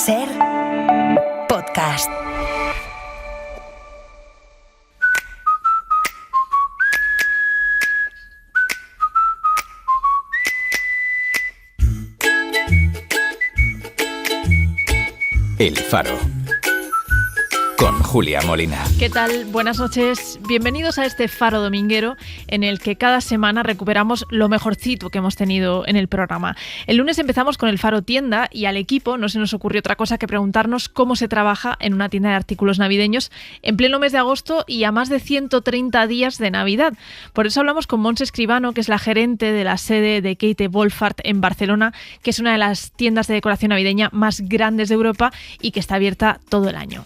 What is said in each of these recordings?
SER Podcast. El Faro, con Julia Molina. ¿Qué tal? Buenas noches. Bienvenidos a este Faro dominguero en el que cada semana recuperamos lo mejorcito que hemos tenido en el programa. El lunes empezamos con el Faro Tienda y al equipo no se nos ocurrió otra cosa que preguntarnos cómo se trabaja en una tienda de artículos navideños en pleno mes de agosto y a más de 130 días de Navidad. Por eso hablamos con Montse Escribano, que es la gerente de la sede de Kate Wolfart en Barcelona, que es una de las tiendas de decoración navideña más grandes de Europa y que está abierta todo el año.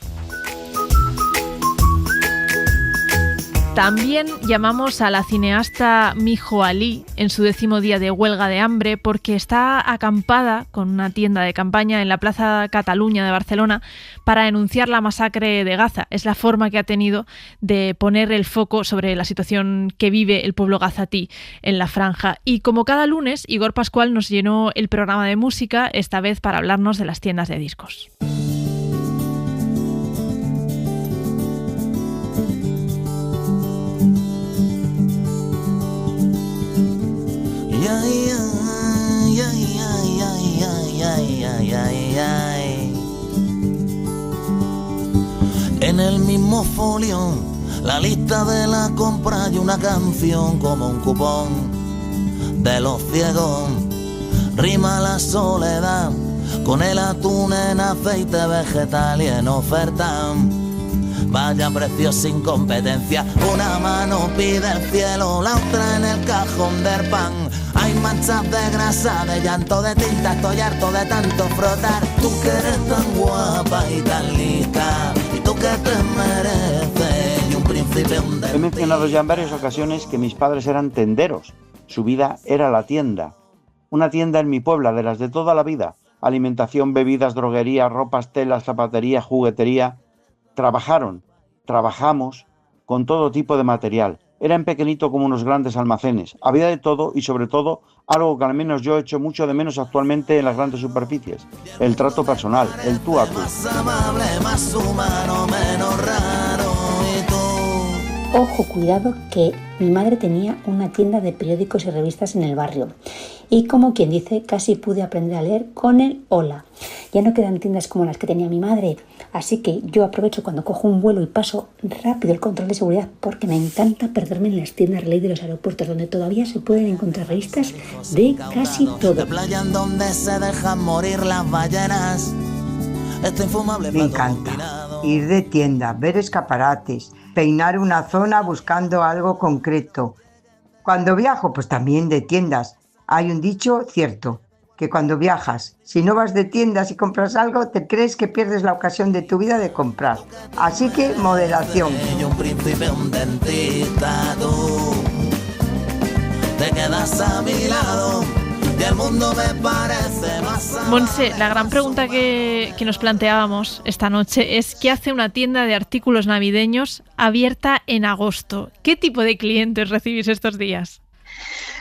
También llamamos a la cineasta Mijo Ali en su 10º día de huelga de hambre porque está acampada con una tienda de campaña en la Plaza Cataluña de Barcelona para denunciar la masacre de Gaza. Es la forma que ha tenido de poner el foco sobre la situación que vive el pueblo gazatí en la franja. Y como cada lunes, Igor Pascual nos llenó el programa de música, esta vez para hablarnos de las tiendas de discos. En el mismo folio, la lista de la compra y una canción como un cupón de los ciegos. Rima la soledad con el atún en aceite vegetal y en oferta. Vaya precios sin competencia, una mano pide el cielo, la otra en el cajón del pan. Hay manchas de grasa, de llanto, de tinta, estoy harto de tanto frotar. Tú que eres tan guapa y tan lista, y tú que te mereces, y un príncipe, un dentista. He mencionado ya en varias ocasiones que mis padres eran tenderos, su vida era la tienda. Una tienda en mi Puebla, de las de toda la vida. Alimentación, bebidas, droguería, ropas, telas, zapatería, juguetería. Trabajamos con todo tipo de material. Era en pequeñito como unos grandes almacenes. Había de todo y sobre todo algo que al menos yo echo mucho de menos actualmente en las grandes superficies. El trato personal, el tú a tú. Más amable, más humano, menos raro y tú. Ojo, cuidado, que mi madre tenía una tienda de periódicos y revistas en el barrio. Y como quien dice, casi pude aprender a leer con el hola. Ya no quedan tiendas como las que tenía mi madre. Así que yo aprovecho cuando cojo un vuelo y paso rápido el control de seguridad porque me encanta perderme en las tiendas relay de los aeropuertos donde todavía se pueden encontrar revistas de casi todo. De playa en donde se dejan morir las ballenas. Este infumable me encanta ir de tienda, ver escaparates, peinar una zona buscando algo concreto. Cuando viajo, pues también de tiendas. Hay un dicho cierto, que cuando viajas, si no vas de tiendas y compras algo, te crees que pierdes la ocasión de tu vida de comprar. Así que moderación. Un príncipe, un dentista, tú te quedas a mi lado y el mundo me parece más. Montse, la gran pregunta que nos planteábamos esta noche es ¿qué hace una tienda de artículos navideños abierta en agosto? ¿Qué tipo de clientes recibís estos días?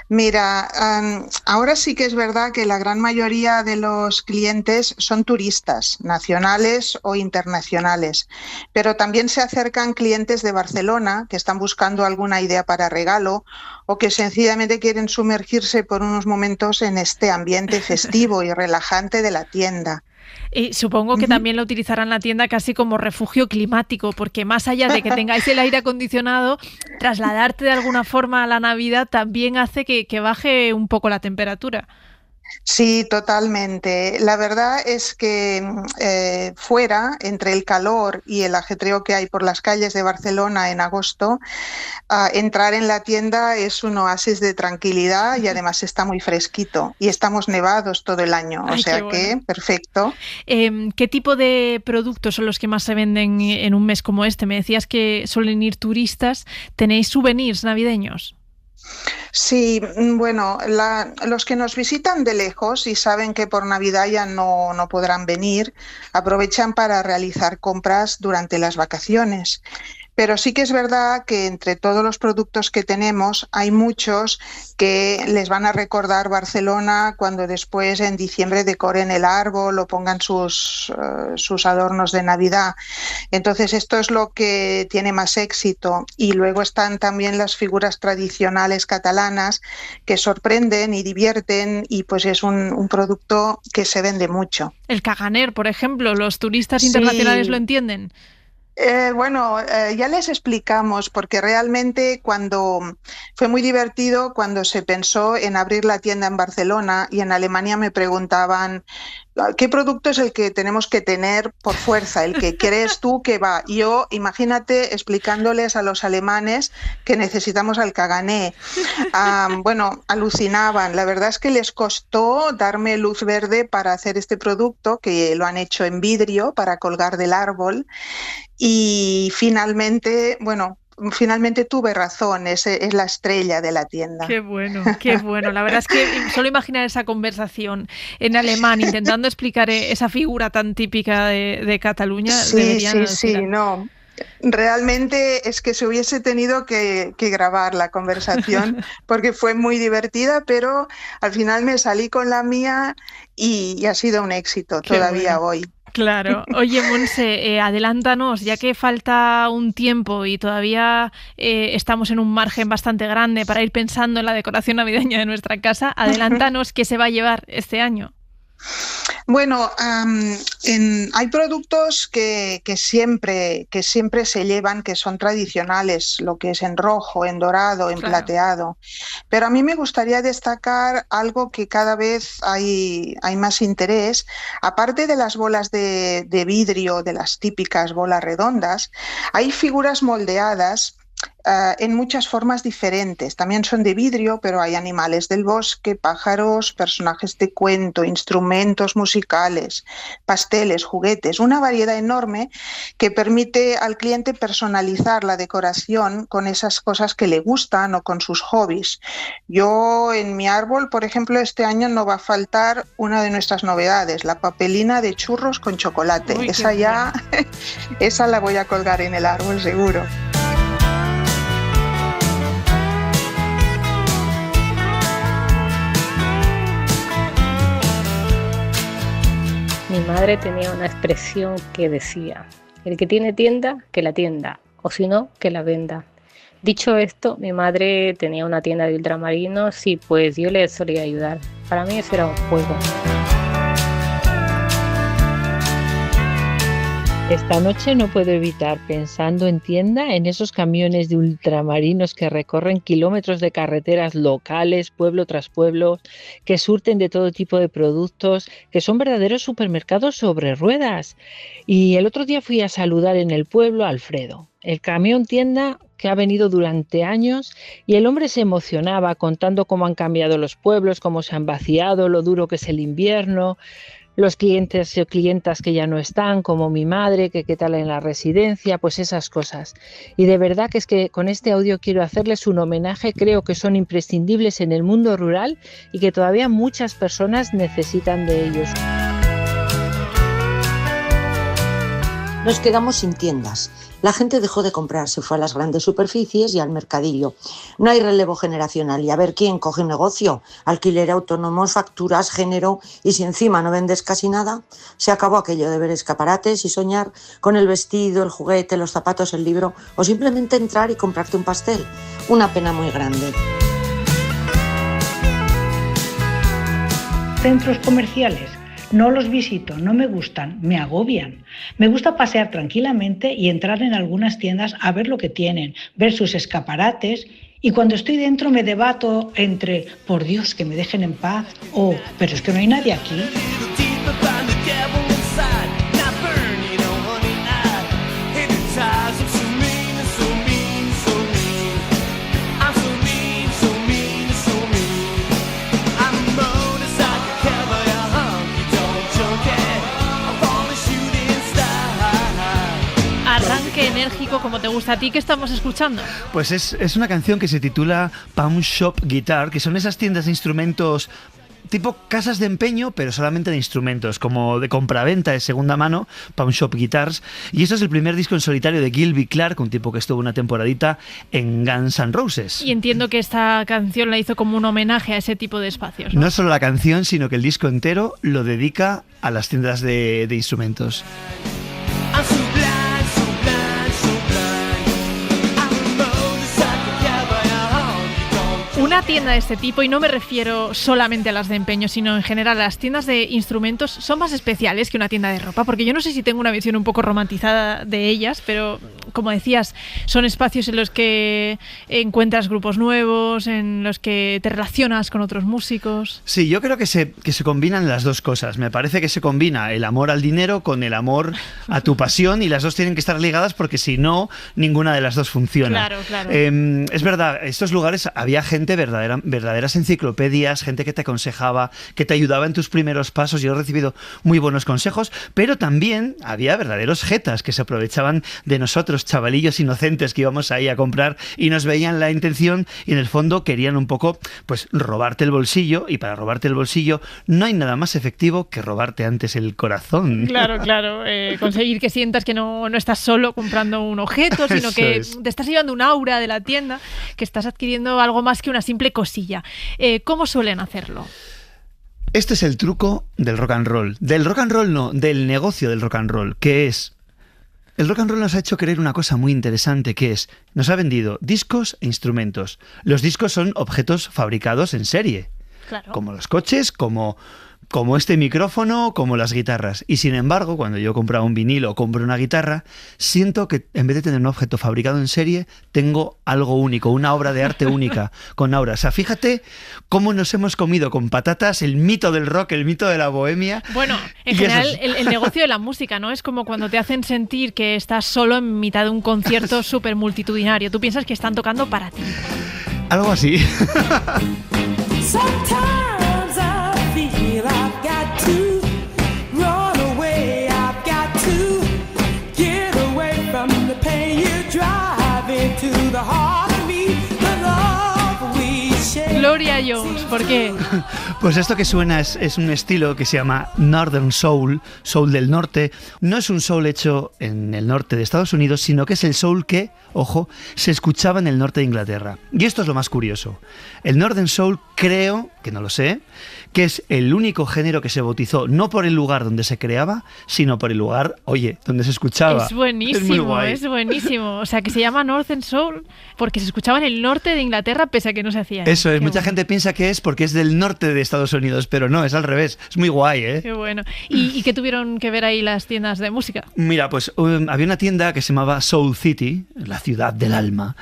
Mira, ahora sí que es verdad que la gran mayoría de los clientes son turistas, nacionales o internacionales, pero también se acercan clientes de Barcelona que están buscando alguna idea para regalo o que sencillamente quieren sumergirse por unos momentos en este ambiente festivo y relajante de la tienda. Y supongo que también lo utilizarán la tienda casi como refugio climático, porque más allá de que tengáis el aire acondicionado, trasladarte de alguna forma a la Navidad también hace que baje un poco la temperatura. Sí, totalmente. La verdad es que fuera, entre el calor y el ajetreo que hay por las calles de Barcelona en agosto, entrar en la tienda es un oasis de tranquilidad y además está muy fresquito y estamos nevados todo el año, o sea que perfecto. ¿Qué tipo de productos son los que más se venden en un mes como este? Me decías que suelen ir turistas. ¿Tenéis souvenirs navideños? Sí, bueno, los que nos visitan de lejos y saben que por Navidad ya no podrán venir, aprovechan para realizar compras durante las vacaciones. Pero sí que es verdad que entre todos los productos que tenemos hay muchos que les van a recordar Barcelona cuando después en diciembre decoren el árbol o pongan sus adornos de Navidad. Entonces esto es lo que tiene más éxito. Y luego están también las figuras tradicionales catalanas que sorprenden y divierten, y pues es un producto que se vende mucho. El caganer, por ejemplo, ¿los turistas internacionales lo entienden? Ya les explicamos, porque realmente fue muy divertido cuando se pensó en abrir la tienda en Barcelona, y en Alemania me preguntaban ¿qué producto es el que tenemos que tener por fuerza, el que crees tú que va? Y yo, imagínate explicándoles a los alemanes que necesitamos al cagané. Alucinaban. La verdad es que les costó darme luz verde para hacer este producto, que lo han hecho en vidrio para colgar del árbol, y finalmente tuve razón, es la estrella de la tienda. Qué bueno, qué bueno. La verdad es que solo imaginar esa conversación en alemán intentando explicar esa figura tan típica de Cataluña. No. Realmente es que se hubiese tenido que grabar la conversación porque fue muy divertida, pero al final me salí con la mía y ha sido un éxito todavía hoy. Claro. Oye, Montse, adelántanos, ya que falta un tiempo y todavía estamos en un margen bastante grande para ir pensando en la decoración navideña de nuestra casa, adelántanos qué se va a llevar este año. Bueno, hay productos que siempre se llevan, que son tradicionales, lo que es en rojo, en dorado, en plateado. Pero a mí me gustaría destacar algo que cada vez hay más interés. Aparte de las bolas de vidrio, de las típicas bolas redondas, hay figuras moldeadas en muchas formas diferentes. También son de vidrio, pero hay animales del bosque, pájaros, personajes de cuento, instrumentos musicales, pasteles, juguetes, una variedad enorme que permite al cliente personalizar la decoración con esas cosas que le gustan o con sus hobbies. Yo en mi árbol, por ejemplo, este año no va a faltar una de nuestras novedades, la papelina de churros con chocolate. Uy, esa la voy a colgar en el árbol seguro. Mi madre tenía una expresión que decía: el que tiene tienda, que la tienda, o si no, que la venda. Dicho esto, mi madre tenía una tienda de ultramarinos y pues yo le solía ayudar. Para mí eso era un juego. Esta noche no puedo evitar, pensando en tienda, en esos camiones de ultramarinos que recorren kilómetros de carreteras locales, pueblo tras pueblo, que surten de todo tipo de productos, que son verdaderos supermercados sobre ruedas. Y el otro día fui a saludar en el pueblo a Alfredo, el camión tienda que ha venido durante años, y el hombre se emocionaba contando cómo han cambiado los pueblos, cómo se han vaciado, lo duro que es el invierno, los clientes o clientas que ya no están, como mi madre, que qué tal en la residencia, pues esas cosas. Y de verdad que es que con este audio quiero hacerles un homenaje, creo que son imprescindibles en el mundo rural y que todavía muchas personas necesitan de ellos. Nos quedamos sin tiendas. La gente dejó de comprar, se fue a las grandes superficies y al mercadillo. No hay relevo generacional y a ver quién coge negocio. Alquiler autónomos, facturas, género, y si encima no vendes casi nada, se acabó aquello de ver escaparates y soñar con el vestido, el juguete, los zapatos, el libro o simplemente entrar y comprarte un pastel. Una pena muy grande. Centros comerciales. No los visito, no me gustan, me agobian. Me gusta pasear tranquilamente y entrar en algunas tiendas a ver lo que tienen, ver sus escaparates, y cuando estoy dentro me debato entre por Dios que me dejen en paz o pero es que no hay nadie aquí. Enérgico como te gusta a ti. ¿Qué estamos escuchando? Pues es una canción que se titula Pawn Shop Guitar, que son esas tiendas de instrumentos tipo casas de empeño, pero solamente de instrumentos, como de compraventa de segunda mano, Pawn Shop Guitars. Y esto es el primer disco en solitario de Gilby Clarke, un tipo que estuvo una temporadita en Guns N' Roses. Y entiendo que esta canción la hizo como un homenaje a ese tipo de espacios, ¿no? No solo la canción, sino que el disco entero lo dedica a las tiendas de instrumentos. Una tienda de este tipo, y no me refiero solamente a las de empeño, sino en general a las tiendas de instrumentos, son más especiales que una tienda de ropa, porque yo no sé si tengo una visión un poco romantizada de ellas, pero como decías, son espacios en los que encuentras grupos nuevos, en los que te relacionas con otros músicos. Sí, yo creo que se combinan las dos cosas. Me parece que se combina el amor al dinero con el amor a tu pasión, y las dos tienen que estar ligadas, porque si no, ninguna de las dos funciona. Claro. Es verdad, estos lugares había gente, verdaderas enciclopedias, gente que te aconsejaba, que te ayudaba en tus primeros pasos. Yo he recibido muy buenos consejos, pero también había verdaderos jetas que se aprovechaban de nosotros, chavalillos inocentes que íbamos ahí a comprar y nos veían la intención y en el fondo querían un poco, pues, robarte el bolsillo, y para robarte el bolsillo no hay nada más efectivo que robarte antes el corazón. Claro. Conseguir que sientas que no estás solo comprando un objeto, sino Eso que es. te estás llevando un aura de la tienda, que estás adquiriendo algo más que una simple cosilla. ¿Cómo suelen hacerlo? Este es el truco del rock and roll. Del rock and roll no, del negocio del rock and roll, que es... El rock and roll nos ha hecho creer una cosa muy interesante, que es, nos ha vendido discos e instrumentos. Los discos son objetos fabricados en serie, Claro. como los coches, como este micrófono, como las guitarras. Y sin embargo, cuando yo compro un vinilo o compro una guitarra, siento que en vez de tener un objeto fabricado en serie, tengo algo único, una obra de arte única, con aura. O sea, fíjate cómo nos hemos comido con patatas el mito del rock, el mito de la bohemia. Bueno, en Y general eso es- el negocio de la música, ¿no? Es como cuando te hacen sentir que estás solo en mitad de un concierto súper multitudinario. Tú piensas que están tocando para ti. Algo así. Sometimes I feel I've got to run away. I've got to get away from the pain you drive into the heart of me. The love we share. Gloria Jones, ¿por qué? Pues esto que suena es un estilo que se llama Northern Soul, soul del norte. No es un soul hecho en el norte de Estados Unidos, sino que es el soul que, ojo, se escuchaba en el norte de Inglaterra. Y esto es lo más curioso. El Northern Soul, creo, que no lo sé, que es el único género que se bautizó no por el lugar donde se creaba, sino por el lugar, oye, donde se escuchaba. Es buenísimo, Es muy guay. es buenísimo. O sea, que se llama Northern Soul porque se escuchaba en el norte de Inglaterra pese a que no se hacía. Eso es, Qué mucha bueno. gente piensa que es porque es del norte de Estados Unidos, pero no, es al revés. Es muy guay, ¿eh? Qué bueno. ¿Y qué tuvieron que ver ahí las tiendas de música? Mira, pues había una tienda que se llamaba Soul City, la ciudad del alma,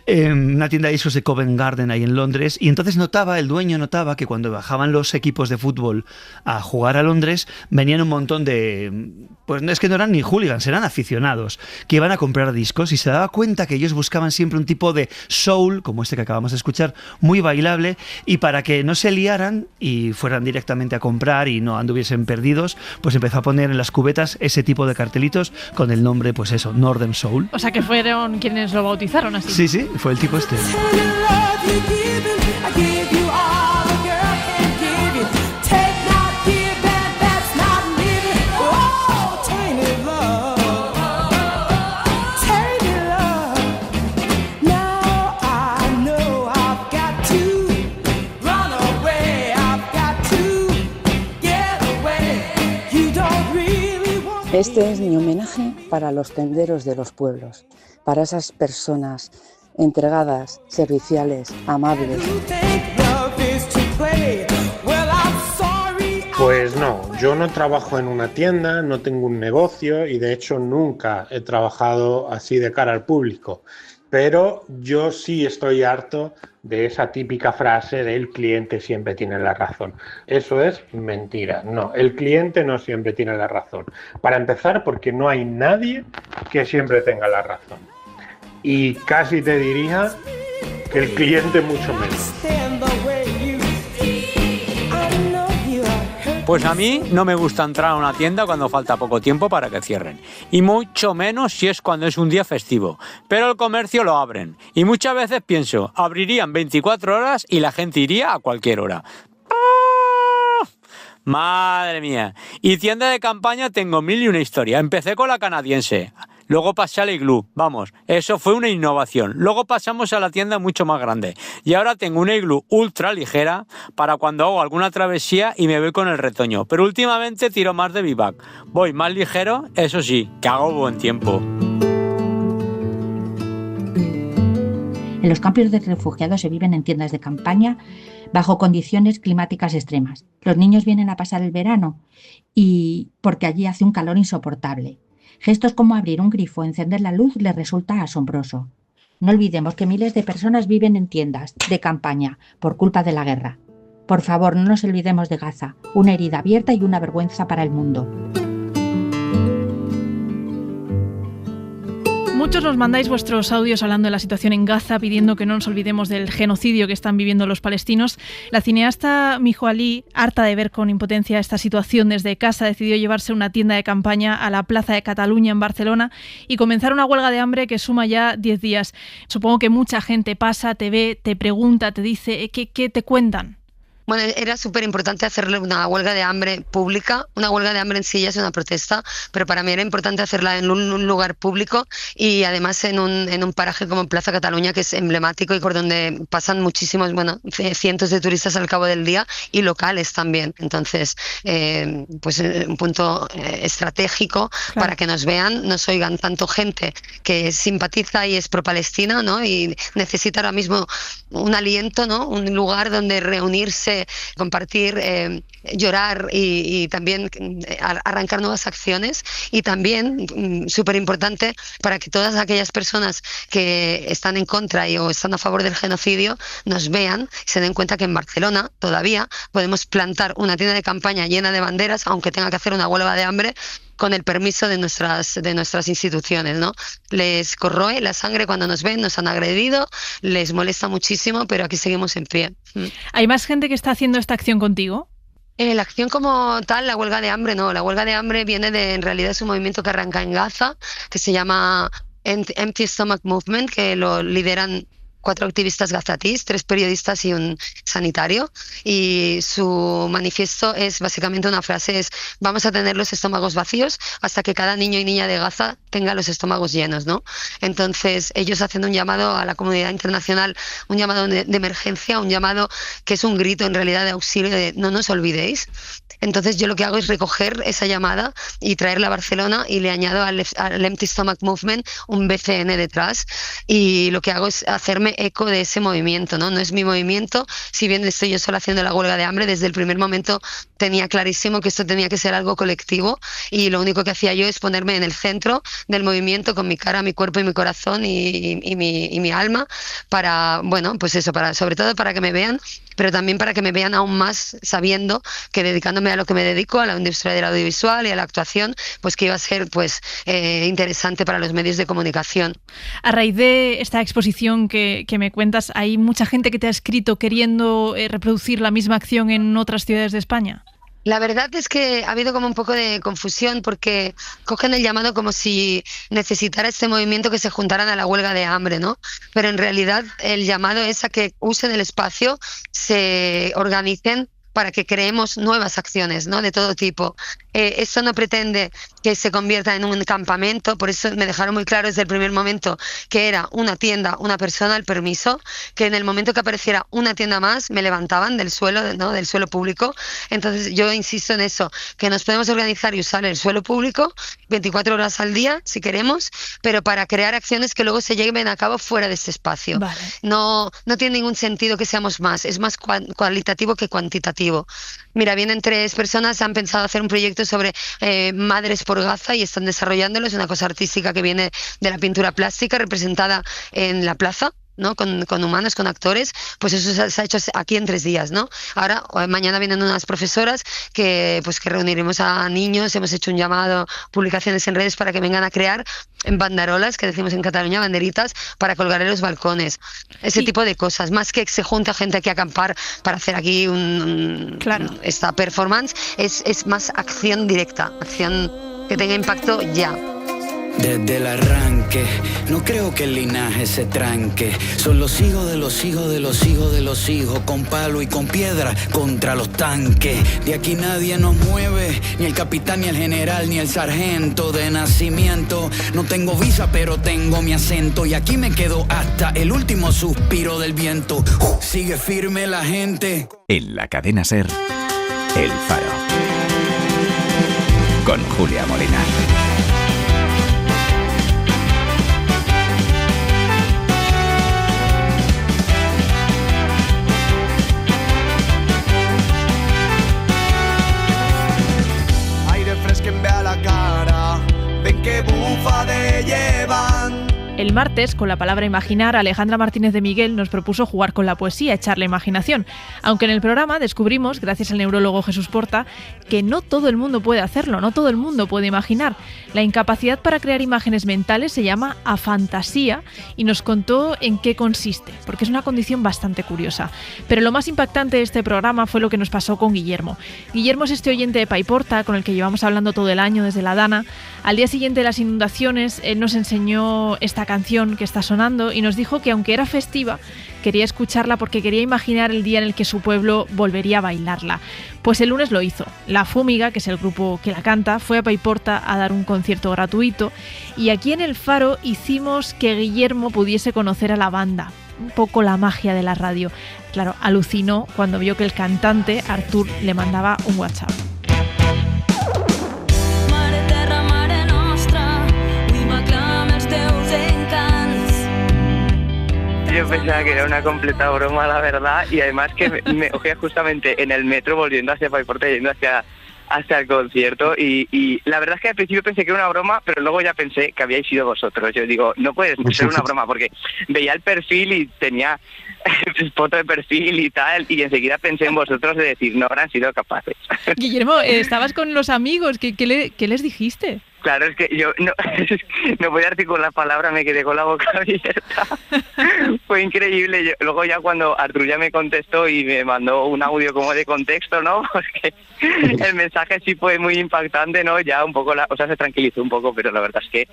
una tienda de discos de Covent Garden ahí en Londres, y entonces el dueño notaba que cuando bajaban los equipos de fútbol a jugar a Londres, venían un montón de... Pues es que no eran ni hooligans, eran aficionados, que iban a comprar discos, y se daba cuenta que ellos buscaban siempre un tipo de soul, como este que acabamos de escuchar, muy bailable, y para que no se liaran y fueran directamente a comprar y no anduviesen perdidos, pues empezó a poner en las cubetas ese tipo de cartelitos con el nombre, pues eso, Northern Soul. O sea, que fueron quienes lo bautizaron así. Sí, sí, fue el tipo este. Tell you love you giving, I give you all a girl can give you. Take not give and that's not living. Oh, tainted love. Now I know I've got to run away. I've got to get away. You don't really want me. Este es mi homenaje para los tenderos de los pueblos, para esas personas entregadas, serviciales, amables. You think love is to play. Well, I'm sorry. Pues no, yo no trabajo en una tienda, no tengo un negocio y de hecho nunca he trabajado así de cara al público. Pero yo sí estoy harto de esa típica frase de el cliente siempre tiene la razón. Eso es mentira. No, el cliente no siempre tiene la razón. Para empezar, porque no hay nadie que siempre tenga la razón. Y casi te diría que el cliente mucho menos. Stand the way you I know you are hurt. Pues a mí no me gusta entrar a una tienda cuando falta poco tiempo para que cierren. Y mucho menos si es cuando es un día festivo. Pero el comercio lo abren. Y muchas veces pienso, abrirían 24 horas y la gente iría a cualquier hora. Madre mía. Y tienda de campaña tengo 1001 historia. Empecé con la canadiense. Luego pasé al iglú, vamos, eso fue una innovación. Luego pasamos a la tienda mucho más grande. Y ahora tengo una iglú ultra ligera para cuando hago alguna travesía y me voy con el retoño. Pero últimamente tiro más de bivac. Voy más ligero, eso sí, que hago buen tiempo. En los campos de refugiados se viven en tiendas de campaña bajo condiciones climáticas extremas. Los niños vienen a pasar el verano y porque allí hace un calor insoportable. Gestos como abrir un grifo o encender la luz les resulta asombroso. No olvidemos que miles de personas viven en tiendas de campaña por culpa de la guerra. Por favor, no nos olvidemos de Gaza, una herida abierta y una vergüenza para el mundo. Muchos nos mandáis vuestros audios hablando de la situación en Gaza, pidiendo que no nos olvidemos del genocidio que están viviendo los palestinos. La cineasta Miho Ali, harta de ver con impotencia esta situación desde casa, decidió llevarse una tienda de campaña a la Plaza de Cataluña en Barcelona y comenzar una huelga de hambre que suma ya 10 días. Supongo que mucha gente pasa, te ve, te pregunta, te dice, ¿qué te cuentan? Bueno, era súper importante hacerle una huelga de hambre pública. Una huelga de hambre en sí ya es una protesta, pero para mí era importante hacerla en un lugar público y además en un paraje como Plaza Cataluña, que es emblemático y por donde pasan muchísimos, cientos de turistas al cabo del día y locales también. Entonces, pues un punto estratégico, claro, para que nos vean, nos oigan tanto gente que simpatiza y es pro-Palestina, ¿no? Y necesita ahora mismo un aliento, ¿no? Un lugar donde reunirse, compartir, llorar y también arrancar nuevas acciones. Y también, súper importante, para que todas aquellas personas que están en contra o están a favor del genocidio nos vean y se den cuenta que en Barcelona todavía podemos plantar una tienda de campaña llena de banderas, aunque tenga que hacer una huelga de hambre, con el permiso de nuestras instituciones, ¿no? Les corroe la sangre cuando nos ven, nos han agredido, les molesta muchísimo, pero aquí seguimos en pie. ¿Hay más gente que está haciendo esta acción contigo? La acción como tal, la huelga de hambre, no. La huelga de hambre viene en realidad es un movimiento que arranca en Gaza, que se llama Empty Stomach Movement, que lo lideran 4 activistas gazatíes, 3 periodistas y un sanitario, y su manifiesto es básicamente una frase, es: vamos a tener los estómagos vacíos hasta que cada niño y niña de Gaza tenga los estómagos llenos, ¿no? Entonces ellos hacen un llamado a la comunidad internacional, un llamado de emergencia, un llamado que es un grito en realidad de auxilio, de no nos olvidéis. Entonces yo lo que hago es recoger esa llamada y traerla a Barcelona y le añado al Empty Stomach Movement un BCN detrás, y lo que hago es hacerme eco de ese movimiento, ¿no? No es mi movimiento, si bien estoy yo sola haciendo la huelga de hambre, desde el primer momento tenía clarísimo que esto tenía que ser algo colectivo y lo único que hacía yo es ponerme en el centro del movimiento con mi cara, mi cuerpo y mi corazón y mi alma para, bueno, pues eso, sobre todo para que me vean, pero también para que me vean aún más sabiendo que dedicándome a lo que me dedico, a la industria del audiovisual y a la actuación, pues que iba a ser pues interesante para los medios de comunicación. A raíz de esta exposición que me cuentas, ¿hay mucha gente que te ha escrito queriendo reproducir la misma acción en otras ciudades de España? La verdad es que ha habido como un poco de confusión porque cogen el llamado como si necesitara este movimiento que se juntaran a la huelga de hambre, ¿no? Pero en realidad el llamado es a que usen el espacio, se organicen para que creemos nuevas acciones, ¿no? De todo tipo. Esto no pretende que se convierta en un campamento, por eso me dejaron muy claro desde el primer momento que era una tienda, una persona, el permiso, que en el momento que apareciera una tienda más me levantaban del suelo, ¿no? Del suelo público. Entonces yo insisto en eso, que nos podemos organizar y usar el suelo público 24 horas al día, si queremos, pero para crear acciones que luego se lleven a cabo fuera de este espacio. Vale. No tiene ningún sentido que seamos más, es más cualitativo que cuantitativo. Mira, vienen 3 personas, han pensado hacer un proyecto sobre madres por Gaza y están desarrollándolo. Es una cosa artística que viene de la pintura plástica representada en la plaza, ¿no? Con humanos, con actores, pues eso se ha hecho aquí en 3 días, ¿no? Ahora, mañana vienen unas profesoras que reuniremos a niños, hemos hecho un llamado, publicaciones en redes para que vengan a crear en banderolas, que decimos en Cataluña, banderitas, para colgar en los balcones. Ese tipo de cosas, más que se junta gente aquí a acampar para hacer aquí esta performance, es más acción directa, acción que tenga impacto ya. desde el arranque. No creo que el linaje se tranque. Son los hijos de los hijos de los hijos de los hijos, con palo y con piedra contra los tanques. De aquí nadie nos mueve, ni el capitán, ni el general, ni el sargento de nacimiento. No tengo visa, pero tengo mi acento, y aquí me quedo hasta el último suspiro del viento. Sigue firme la gente. En la cadena SER, El Faro. Con Julia Molina. El martes, con la palabra imaginar, Alejandra Martínez de Miguel nos propuso jugar con la poesía, echar la imaginación. Aunque en el programa descubrimos, gracias al neurólogo Jesús Porta, que no todo el mundo puede hacerlo, no todo el mundo puede imaginar. La incapacidad para crear imágenes mentales se llama afantasía y nos contó en qué consiste, porque es una condición bastante curiosa. Pero lo más impactante de este programa fue lo que nos pasó con Guillermo. Guillermo es este oyente de Paiporta con el que llevamos hablando todo el año desde la Dana. Al día siguiente de las inundaciones, él nos enseñó esta canción que está sonando y nos dijo que aunque era festiva, quería escucharla porque quería imaginar el día en el que su pueblo volvería a bailarla. Pues el lunes lo hizo. La Fúmiga, que es el grupo que la canta, fue a Paiporta a dar un concierto gratuito y aquí en El Faro hicimos que Guillermo pudiese conocer a la banda. Un poco la magia de la radio. Claro, alucinó cuando vio que el cantante, Artur, le mandaba un WhatsApp. Yo pensaba que era una completa broma, la verdad, y además que me cogía justamente en el metro volviendo hacia Paiporta, yendo hacia el concierto, y la verdad es que al principio pensé que era una broma, pero luego ya pensé que habíais sido vosotros. Yo digo, no puede ser una broma, porque veía el perfil y tenía foto de perfil y tal, y enseguida pensé en vosotros de decir, no habrán sido capaces. Guillermo, estabas con los amigos, ¿qué les dijiste? Claro, es que yo no podía articular palabra, me quedé con la boca abierta. Fue increíble. Luego ya cuando Artur ya me contestó y me mandó un audio como de contexto, ¿no? Porque el mensaje sí fue muy impactante, ¿no? Ya un poco, se tranquilizó un poco, pero la verdad es que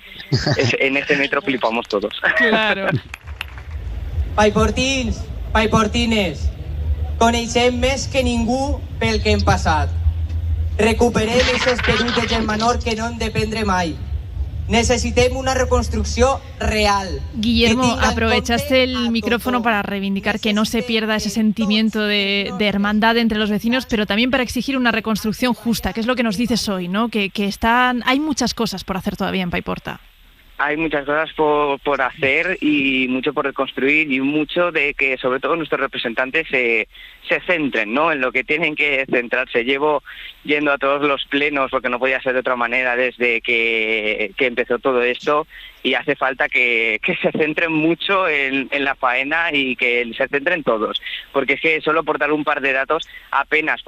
en ese metro flipamos todos. Claro. Paiportins, paiportines, coneixem més que ningú pel que hem passat. Recuperem aquest esperit de germanor que no hem de prendre mai. Necesitem una reconstrucción real. Guillermo, aprovechaste el micrófono para reivindicar que no se pierda ese sentimiento de hermandad entre los vecinos, pero también para exigir una reconstrucción justa, que es lo que nos dices hoy, ¿no? Que hay muchas cosas por hacer todavía en Paiporta. Hay muchas cosas por hacer y mucho por reconstruir, y mucho de que sobre todo nuestros representantes se centren, ¿no?, en lo que tienen que centrarse. Llevo yendo a todos los plenos, porque no podía ser de otra manera desde que empezó todo esto, y hace falta que se centren mucho en la faena y que se centren todos, porque es que solo por dar un par de datos, apenas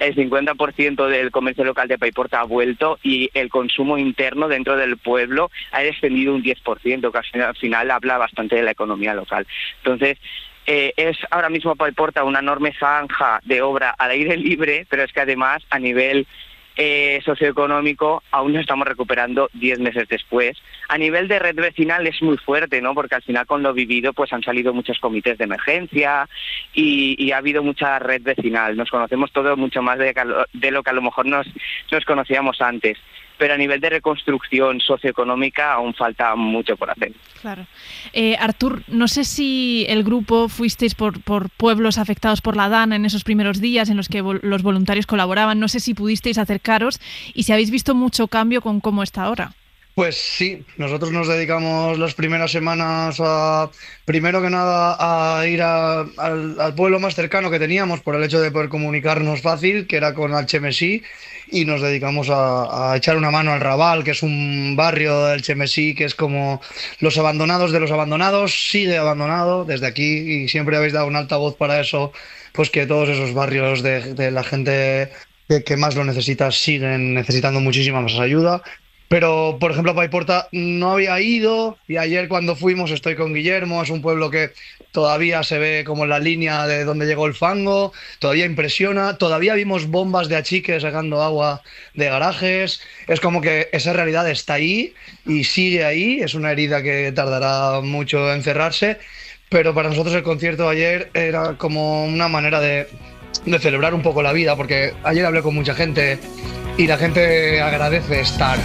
el 50% del comercio local de Paiporta ha vuelto, y el consumo interno dentro del pueblo ha descendido un 10%, que al final habla bastante de la economía local. Entonces, es ahora mismo Paiporta una enorme zanja de obra al aire libre, pero es que además a nivel socioeconómico aún no estamos recuperando 10 meses después. A nivel de red vecinal es muy fuerte, ¿no?, porque al final con lo vivido pues han salido muchos comités de emergencia y ha habido mucha red vecinal. Nos conocemos todos mucho más de lo que a lo mejor nos conocíamos antes, pero a nivel de reconstrucción socioeconómica aún falta mucho por hacer. Claro. Artur, no sé si el grupo fuisteis por pueblos afectados por la Dana en esos primeros días en los que los voluntarios colaboraban. No sé si pudisteis acercaros y si habéis visto mucho cambio con cómo está ahora. Pues sí, nosotros nos dedicamos las primeras semanas primero que nada a ir al pueblo más cercano que teníamos, por el hecho de poder comunicarnos fácil, que era con Alchemesí, y nos dedicamos a echar una mano al Raval, que es un barrio del Alchemesí que es como los abandonados de los abandonados. Sigue abandonado desde aquí, y siempre habéis dado un altavoz para eso, pues que todos esos barrios de la gente que más lo necesita siguen necesitando muchísima más ayuda. Pero, por ejemplo, a Paiporta no había ido y ayer cuando fuimos estoy con Guillermo, es un pueblo que todavía se ve como la línea de donde llegó el fango, todavía impresiona, todavía vimos bombas de achique sacando agua de garajes, es como que esa realidad está ahí y sigue ahí, es una herida que tardará mucho en cerrarse, pero para nosotros el concierto de ayer era como una manera de celebrar un poco la vida, porque ayer hablé con mucha gente y la gente agradece estar.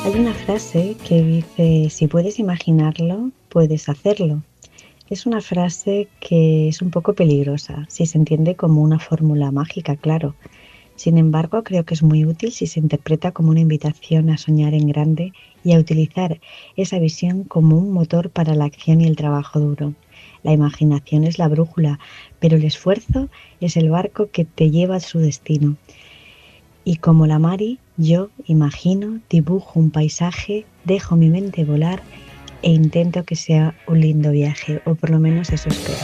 Hay una frase que dice, si puedes imaginarlo, puedes hacerlo. Es una frase que es un poco peligrosa, si se entiende como una fórmula mágica, claro. Sin embargo, creo que es muy útil si se interpreta como una invitación a soñar en grande y a utilizar esa visión como un motor para la acción y el trabajo duro. La imaginación es la brújula, pero el esfuerzo es el barco que te lleva a su destino. Y como la Mari, yo imagino, dibujo un paisaje, dejo mi mente volar e intento que sea un lindo viaje, o por lo menos eso espero.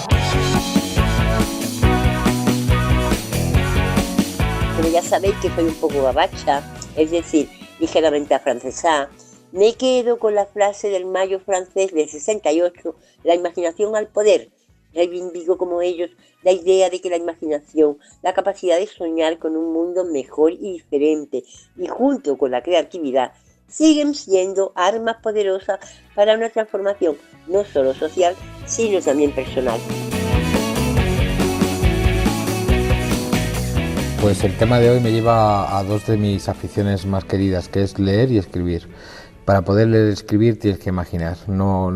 Pero ya sabéis que soy un poco gabacha, es decir, ligeramente afrancesada. Me quedo con la frase del mayo francés del 68, la imaginación al poder. Reivindico como ellos la idea de que la imaginación, la capacidad de soñar con un mundo mejor y diferente, y junto con la creatividad, siguen siendo armas poderosas para una transformación no solo social, sino también personal. Pues el tema de hoy me lleva a dos de mis aficiones más queridas, que es leer y escribir. Para poder leer y escribir tienes que imaginar, no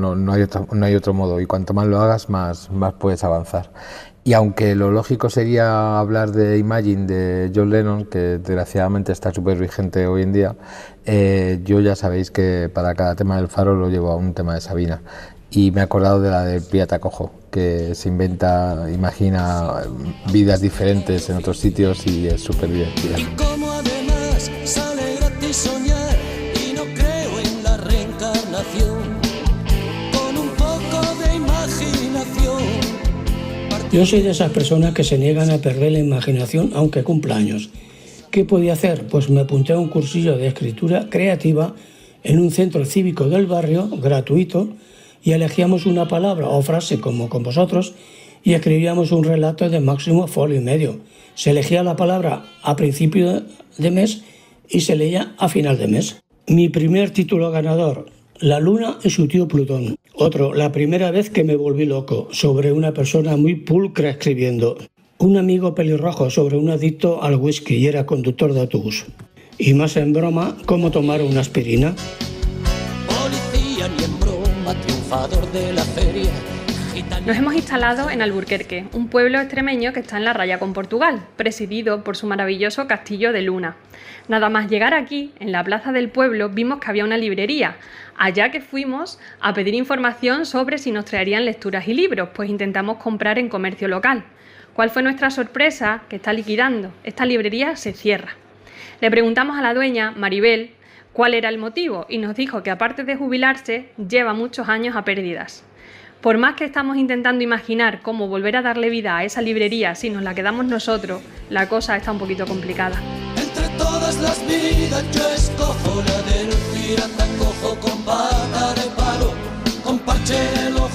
hay otro modo, y cuanto más lo hagas, más puedes avanzar. Y aunque lo lógico sería hablar de Imagine de John Lennon, que desgraciadamente está súper vigente hoy en día, yo ya sabéis que para cada tema del Faro lo llevo a un tema de Sabina. Y me he acordado de la del Pirata Cojo, que se imagina vidas diferentes en otros sitios y es súper divertida. Y como además sale gratis soñar y no creo en la reencarnación, con un poco de imaginación. Yo soy de esas personas que se niegan a perder la imaginación aunque cumpla años. ¿Qué podía hacer? Pues me apunté a un cursillo de escritura creativa en un centro cívico del barrio, gratuito, y elegíamos una palabra o frase como con vosotros y escribíamos un relato de máximo folio y medio. Se elegía la palabra a principio de mes y se leía a final de mes. Mi primer título ganador, La Luna y su tío Plutón. Otro, La primera vez que me volví loco, sobre una persona muy pulcra escribiendo. Un amigo pelirrojo, sobre un adicto al whisky y era conductor de autobús. Y más en broma, cómo tomar una aspirina. Policía ni en broma, triunfador de la feria. Nos hemos instalado en Alburquerque, un pueblo extremeño que está en la raya con Portugal, presidido por su maravilloso castillo de Luna. Nada más llegar aquí, en la plaza del pueblo, vimos que había una librería. Allá que fuimos a pedir información sobre si nos traerían lecturas y libros, pues intentamos comprar en comercio local. ¿Cuál fue nuestra sorpresa? Que está liquidando. Esta librería se cierra. Le preguntamos a la dueña, Maribel, cuál era el motivo y nos dijo que aparte de jubilarse, lleva muchos años a pérdidas. Por más que estamos intentando imaginar cómo volver a darle vida a esa librería si nos la quedamos nosotros, la cosa está un poquito complicada. Entre todas las vidas yo escojo la del pirata cojo con pata de palo, con parche en el ojo,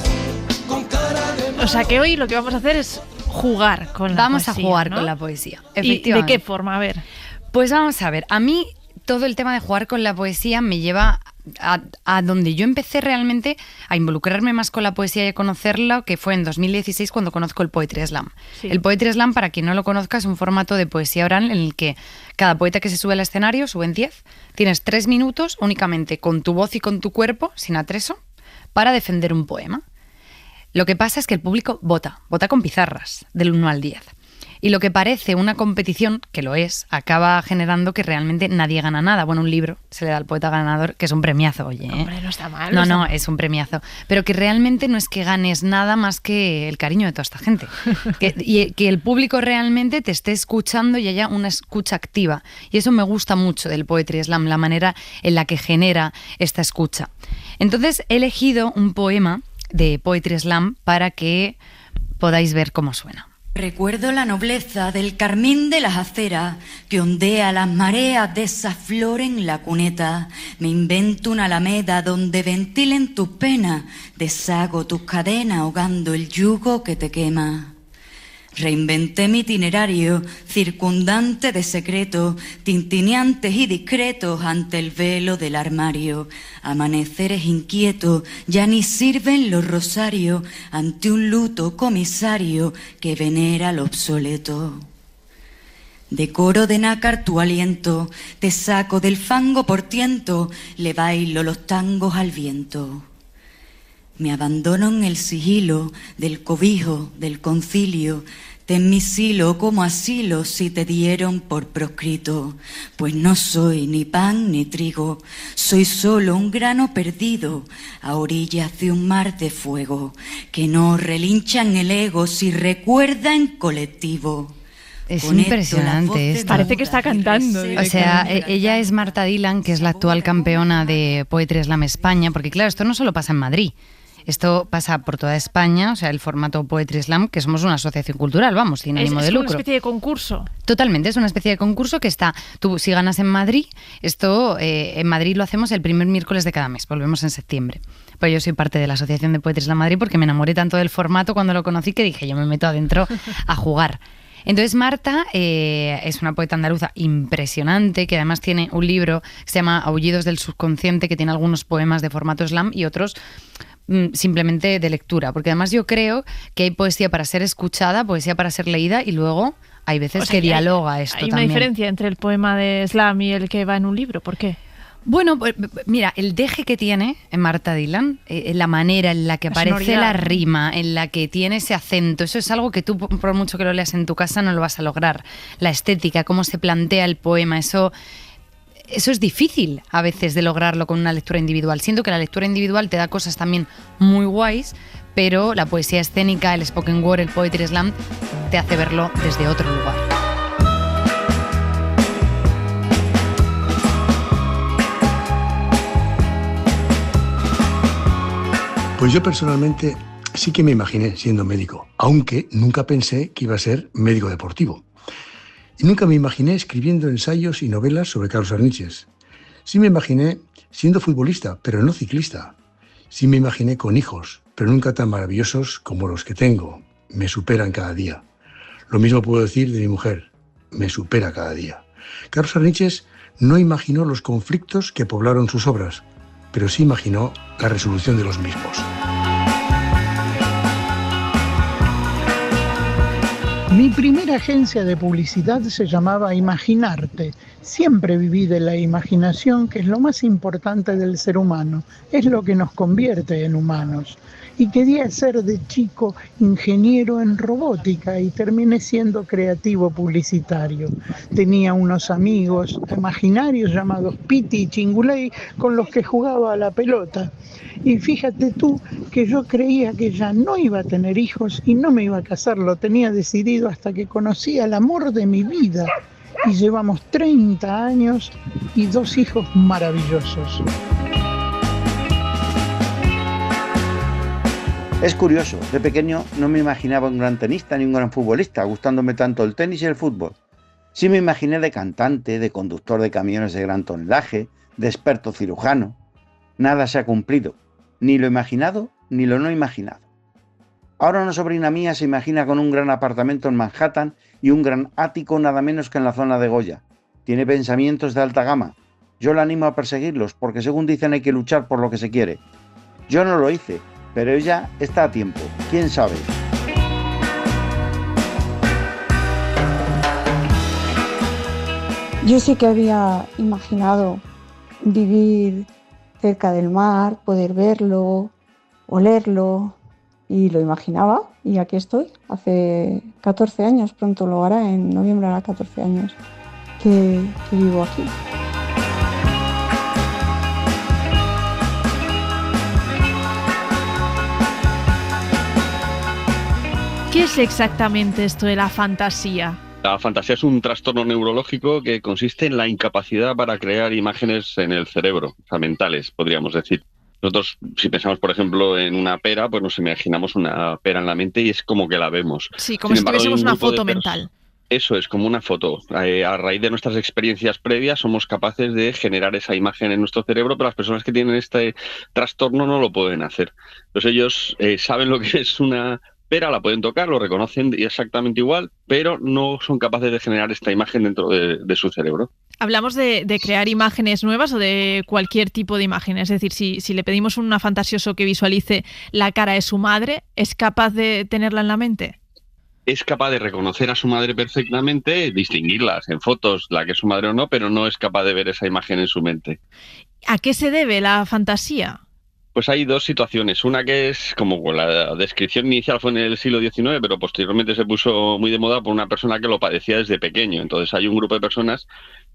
con cara de... O sea que hoy lo que vamos a hacer es jugar con la poesía. Vamos a jugar, ¿no? con la poesía, efectivamente. ¿Y de qué forma? A ver. Pues vamos a ver, a mí todo el tema de jugar con la poesía me lleva a donde yo empecé realmente a involucrarme más con la poesía y a conocerla, que fue en 2016 cuando conozco el Poetry Slam. Sí. El Poetry Slam, para quien no lo conozca, es un formato de poesía oral en el que cada poeta que se sube al escenario, suben 10, tienes 3 minutos únicamente con tu voz y con tu cuerpo, sin atrezo, para defender un poema. Lo que pasa es que el público vota con pizarras, del 1 al 10. Y lo que parece una competición, que lo es, acaba generando que realmente nadie gana nada. Bueno, un libro se le da al poeta ganador, que es un premiazo, oye. Hombre, no está mal. No, es un premiazo. Pero que realmente no es que ganes nada más que el cariño de toda esta gente. Y que el público realmente te esté escuchando y haya una escucha activa. Y eso me gusta mucho del Poetry Slam, la manera en la que genera esta escucha. Entonces he elegido un poema de Poetry Slam para que podáis ver cómo suena. Recuerdo la nobleza del carmín de las aceras que ondea las mareas de esa flor en la cuneta. Me invento una alameda donde ventilen tus penas, deshago tus cadenas ahogando el yugo que te quema. Reinventé mi itinerario circundante de secretos, tintineantes y discretos ante el velo del armario. Amaneceres inquietos, ya ni sirven los rosarios ante un luto comisario que venera lo obsoleto. Decoro de nácar tu aliento, te saco del fango por tiento, le bailo los tangos al viento. Me abandono en el sigilo del cobijo, del concilio. Ten mi silo como asilo si te dieron por proscrito. Pues no soy ni pan ni trigo, soy solo un grano perdido a orillas de un mar de fuego que no relincha en el ego si recuerda en colectivo. Es impresionante esto. Parece que está cantando. O sea, ella es Marta Dylan, que es la actual campeona de Poetry Slam España, porque claro, esto no solo pasa en Madrid. Esto pasa por toda España, o sea, el formato Poetry Slam, que somos una asociación cultural, vamos, sin ánimo de lucro. Es una especie de concurso. Totalmente, es una especie de concurso que está, tú si ganas en Madrid, esto en Madrid lo hacemos el primer miércoles de cada mes, volvemos en septiembre. Pues yo soy parte de la asociación de Poetry Slam Madrid porque me enamoré tanto del formato cuando lo conocí que dije, yo me meto adentro a jugar. Entonces Marta es una poeta andaluza impresionante que además tiene un libro que se llama Aullidos del subconsciente, que tiene algunos poemas de formato slam y otros simplemente de lectura, porque además yo creo que hay poesía para ser escuchada, poesía para ser leída y luego hay veces que dialoga esto también. Hay una diferencia entre el poema de slam y el que va en un libro, ¿por qué? Bueno, pues, mira, el deje que tiene en Marta Dylan, la manera en la que aparece la rima, en la que tiene ese acento, eso es algo que tú, por mucho que lo leas en tu casa, no lo vas a lograr. La estética, cómo se plantea el poema, eso es difícil a veces de lograrlo con una lectura individual. Siento que la lectura individual te da cosas también muy guays, pero la poesía escénica, el spoken word, el poetry slam, te hace verlo desde otro lugar. Pues yo personalmente sí que me imaginé siendo médico, aunque nunca pensé que iba a ser médico deportivo. Y nunca me imaginé escribiendo ensayos y novelas sobre Carlos Arniches. Sí me imaginé siendo futbolista, pero no ciclista. Sí me imaginé con hijos, pero nunca tan maravillosos como los que tengo. Me superan cada día. Lo mismo puedo decir de mi mujer. Me supera cada día. Carlos Arniches no imaginó los conflictos que poblaron sus obras, pero sí imaginó la resolución de los mismos. Mi primera agencia de publicidad se llamaba Imaginarte. Siempre viví de la imaginación, que es lo más importante del ser humano, es lo que nos convierte en humanos. Y quería ser de chico ingeniero en robótica y terminé siendo creativo publicitario. Tenía unos amigos imaginarios llamados Piti y Chinguley con los que jugaba a la pelota. Y fíjate tú que yo creía que ya no iba a tener hijos y no me iba a casar, lo tenía decidido hasta que conocí al amor de mi vida. Y llevamos 30 años y 2 hijos maravillosos. Es curioso, de pequeño no me imaginaba un gran tenista ni un gran futbolista, gustándome tanto el tenis y el fútbol. Sí me imaginé de cantante, de conductor de camiones de gran tonelaje, de experto cirujano. Nada se ha cumplido, ni lo imaginado ni lo no imaginado. Ahora una sobrina mía se imagina con un gran apartamento en Manhattan y un gran ático nada menos que en la zona de Goya. Tiene pensamientos de alta gama. Yo la animo a perseguirlos porque según dicen hay que luchar por lo que se quiere. Yo no lo hice, pero ella está a tiempo. ¿Quién sabe? Yo sí que había imaginado vivir cerca del mar, poder verlo, olerlo, y lo imaginaba, y aquí estoy, hace 14 años, pronto lo hará, en noviembre hará 14 años que vivo aquí. ¿Qué es exactamente esto de la fantasía? La fantasía es un trastorno neurológico que consiste en la incapacidad para crear imágenes en el cerebro, o sea, mentales, podríamos decir. Nosotros, si pensamos, por ejemplo, en una pera, pues nos imaginamos una pera en la mente y es como que la vemos. Sí, como si tuviésemos una foto mental. Eso es, como una foto. A raíz de nuestras experiencias previas somos capaces de generar esa imagen en nuestro cerebro, pero las personas que tienen este trastorno no lo pueden hacer. Entonces ellos saben lo que es una pera, la pueden tocar, lo reconocen exactamente igual, pero no son capaces de generar esta imagen dentro de su cerebro. Hablamos de crear imágenes nuevas o de cualquier tipo de imagen. Es decir, si le pedimos a un fantasioso que visualice la cara de su madre, ¿es capaz de tenerla en la mente? Es capaz de reconocer a su madre perfectamente, distinguirlas en fotos, la que es su madre o no, pero no es capaz de ver esa imagen en su mente. ¿A qué se debe la fantasía? Pues hay dos situaciones. Una que es, como la descripción inicial fue en el siglo XIX, pero posteriormente se puso muy de moda por una persona que lo padecía desde pequeño. Entonces hay un grupo de personas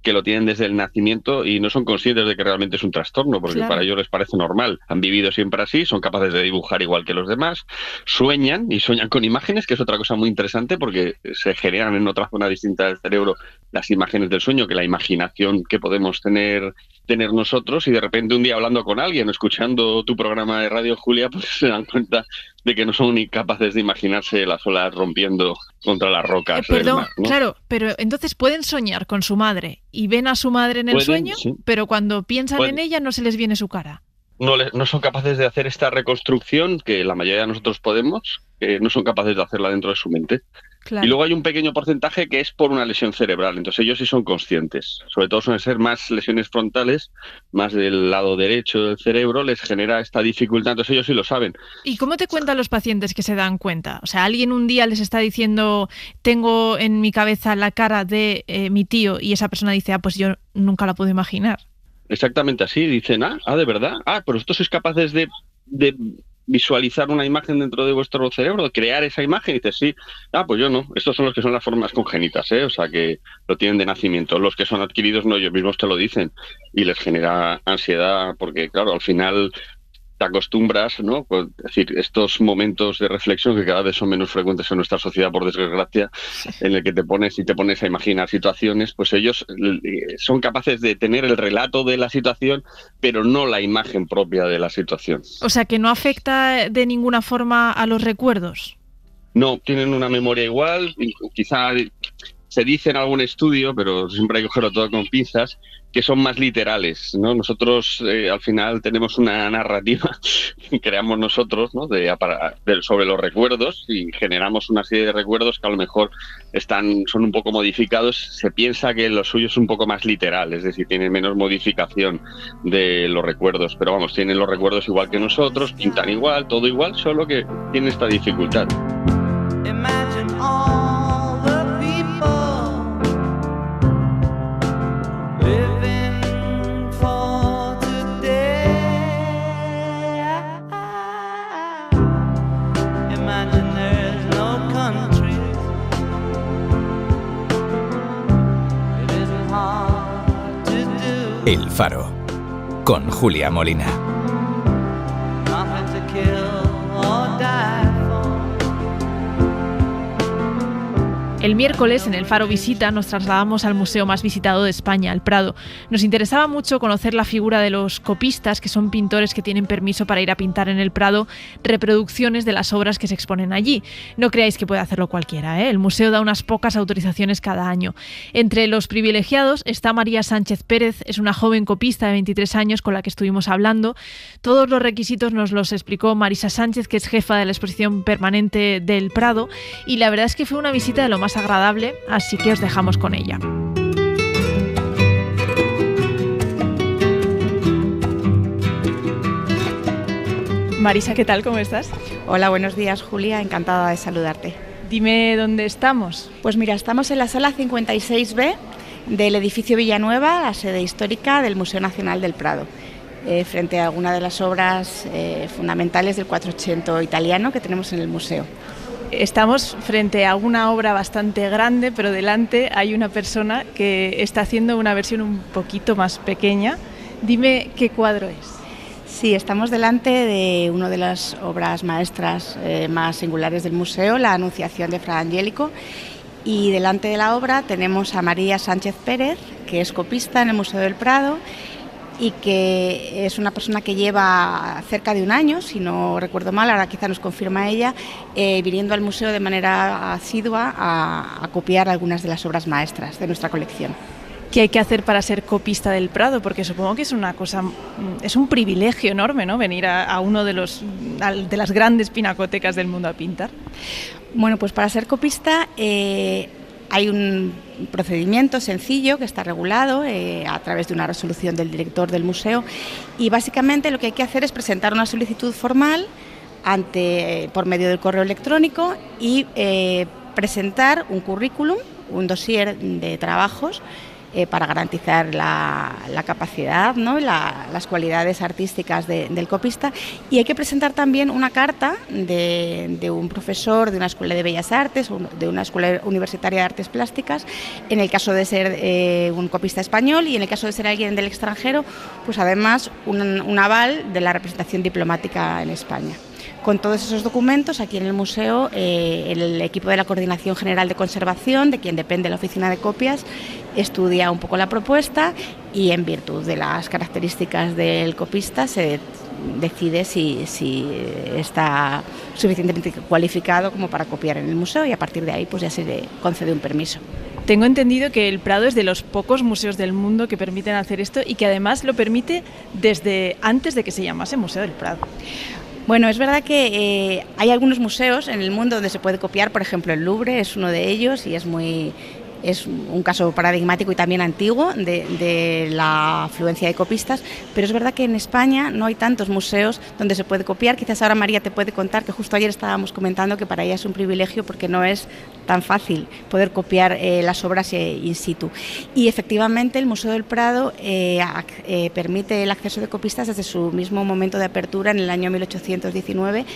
que lo tienen desde el nacimiento y no son conscientes de que realmente es un trastorno, porque para ellos les parece normal. Han vivido siempre así, son capaces de dibujar igual que los demás, sueñan con imágenes, que es otra cosa muy interesante porque se generan en otra zona distinta del cerebro las imágenes del sueño, que la imaginación que podemos tener nosotros, y de repente un día hablando con alguien, escuchando tu programa de radio, Julia, pues se dan cuenta de que no son ni capaces de imaginarse las olas rompiendo contra las rocas del mar, ¿no? Claro, pero entonces pueden soñar con su madre y ven a su madre en el sueño, sí, pero cuando piensan en ella no se les viene su cara. No son capaces de hacer esta reconstrucción, que la mayoría de nosotros podemos, no son capaces de hacerla dentro de su mente. Claro. Y luego hay un pequeño porcentaje que es por una lesión cerebral, entonces ellos sí son conscientes. Sobre todo suelen ser más lesiones frontales, más del lado derecho del cerebro, les genera esta dificultad, entonces ellos sí lo saben. ¿Y cómo te cuentan los pacientes que se dan cuenta? O sea, alguien un día les está diciendo, tengo en mi cabeza la cara de mi tío, y esa persona dice, pues yo nunca la puedo imaginar. Exactamente así, dicen, ¿de verdad? Pero vosotros sois capaces de visualizar una imagen dentro de vuestro cerebro, de crear esa imagen, y dices, sí, pues yo no. Estos son los que son las formas congénitas, o sea, que lo tienen de nacimiento. Los que son adquiridos no, ellos mismos te lo dicen, y les genera ansiedad, porque claro, al final te acostumbras, ¿no? Pues, es decir, estos momentos de reflexión que cada vez son menos frecuentes en nuestra sociedad, por desgracia, en el que te pones a imaginar situaciones, pues ellos son capaces de tener el relato de la situación, pero no la imagen propia de la situación. O sea, que no afecta de ninguna forma a los recuerdos. No, tienen una memoria igual, quizá se dice en algún estudio, pero siempre hay que cogerlo todo con pinzas, que son más literales, ¿no? Nosotros al final tenemos una narrativa que creamos nosotros, ¿no? sobre los recuerdos, y generamos una serie de recuerdos que a lo mejor son un poco modificados. Se piensa que lo suyo es un poco más literal, es decir, tiene menos modificación de los recuerdos, pero vamos, tienen los recuerdos igual que nosotros, pintan igual, todo igual, solo que tienen esta dificultad. El Faro, con Julia Molina. El miércoles, en el Faro Visita, nos trasladamos al museo más visitado de España, el Prado. Nos interesaba mucho conocer la figura de los copistas, que son pintores que tienen permiso para ir a pintar en el Prado reproducciones de las obras que se exponen allí. No creáis que puede hacerlo cualquiera, ¿eh? El museo da unas pocas autorizaciones cada año. Entre los privilegiados está María Sánchez Pérez, es una joven copista de 23 años con la que estuvimos hablando. Todos los requisitos nos los explicó Marisa Sánchez, que es jefa de la exposición permanente del Prado, y la verdad es que fue una visita de lo más agradable, así que os dejamos con ella. Marisa, ¿qué tal? ¿Cómo estás? Hola, buenos días, Julia, encantada de saludarte. Dime dónde estamos. Pues mira, estamos en la sala 56B del edificio Villanueva, la sede histórica del Museo Nacional del Prado. frente a alguna de las obras fundamentales del Quattrocento italiano que tenemos en el museo. Estamos frente a una obra bastante grande, pero delante hay una persona que está haciendo una versión un poquito más pequeña. Dime qué cuadro es. Sí, estamos delante de una de las obras maestras más singulares del museo, la Anunciación de Fra Angelico, y delante de la obra tenemos a María Sánchez Pérez, que es copista en el Museo del Prado y que es una persona que lleva cerca de un año, si no recuerdo mal, ahora quizá nos confirma ella, viniendo al museo de manera asidua a copiar algunas de las obras maestras de nuestra colección. ¿Qué hay que hacer para ser copista del Prado? Porque supongo que es una cosa, es un privilegio enorme, ¿no? Venir a uno de las grandes pinacotecas del mundo a pintar. Bueno, pues para ser copista hay un procedimiento sencillo que está regulado a través de una resolución del director del museo, y básicamente lo que hay que hacer es presentar una solicitud formal por medio del correo electrónico y presentar un currículum, un dossier de trabajos para garantizar la capacidad, ¿no?, las cualidades artísticas del copista, y hay que presentar también una carta de un profesor de una escuela de Bellas Artes o de una escuela universitaria de artes plásticas, en el caso de ser un copista español, y en el caso de ser alguien del extranjero, pues además un aval de la representación diplomática en España. Con todos esos documentos, aquí en el museo, el equipo de la Coordinación General de Conservación, de quien depende la Oficina de Copias, estudia un poco la propuesta y, en virtud de las características del copista, se decide si está suficientemente cualificado como para copiar en el museo, y a partir de ahí pues ya se le concede un permiso. Tengo entendido que el Prado es de los pocos museos del mundo que permiten hacer esto, y que además lo permite desde antes de que se llamase Museo del Prado. Bueno, es verdad que hay algunos museos en el mundo donde se puede copiar, por ejemplo el Louvre es uno de ellos, y es un caso paradigmático y también antiguo de la afluencia de copistas, pero es verdad que en España no hay tantos museos donde se puede copiar. Quizás ahora María te puede contar que justo ayer estábamos comentando que para ella es un privilegio porque no es tan fácil poder copiar las obras in situ. Y efectivamente el Museo del Prado permite el acceso de copistas desde su mismo momento de apertura en el año 1819,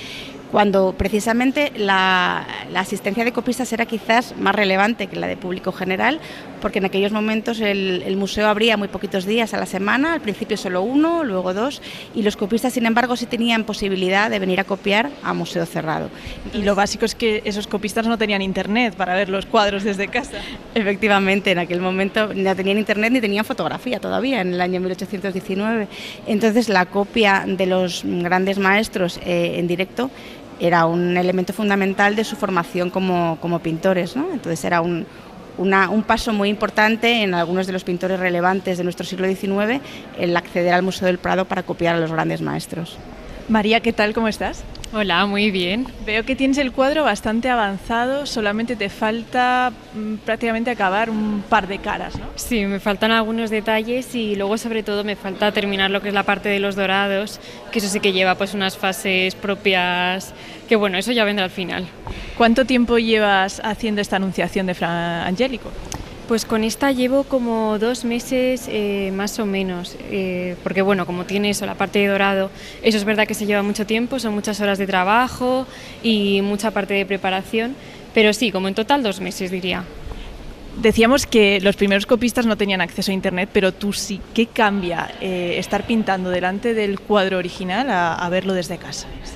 cuando precisamente la asistencia de copistas era quizás más relevante que la de público general, porque en aquellos momentos el museo abría muy poquitos días a la semana, al principio solo uno, luego dos, y los copistas, sin embargo, sí tenían posibilidad de venir a copiar a museo cerrado. Y lo básico es que esos copistas no tenían internet para ver los cuadros desde casa. Efectivamente, en aquel momento no tenían internet ni tenían fotografía todavía, en el año 1819. Entonces la copia de los grandes maestros en directo era un elemento fundamental de su formación como pintores, ¿no? Entonces era un paso muy importante en algunos de los pintores relevantes de nuestro siglo XIX el acceder al Museo del Prado para copiar a los grandes maestros. María, ¿qué tal? ¿Cómo estás? Hola, muy bien. Veo que tienes el cuadro bastante avanzado, solamente te falta prácticamente acabar un par de caras, ¿no? Sí, me faltan algunos detalles y luego sobre todo me falta terminar lo que es la parte de los dorados, que eso sí que lleva pues unas fases propias, que bueno, eso ya vendrá al final. ¿Cuánto tiempo llevas haciendo esta Anunciación de Fra Angelico? Pues con esta llevo como 2 meses más o menos, porque bueno, como tiene eso, la parte de dorado, eso es verdad que se lleva mucho tiempo, son muchas horas de trabajo y mucha parte de preparación, pero sí, como en total 2 meses diría. Decíamos que los primeros copistas no tenían acceso a internet, pero tú sí. ¿Qué cambia estar pintando delante del cuadro original a verlo desde casa? Sí.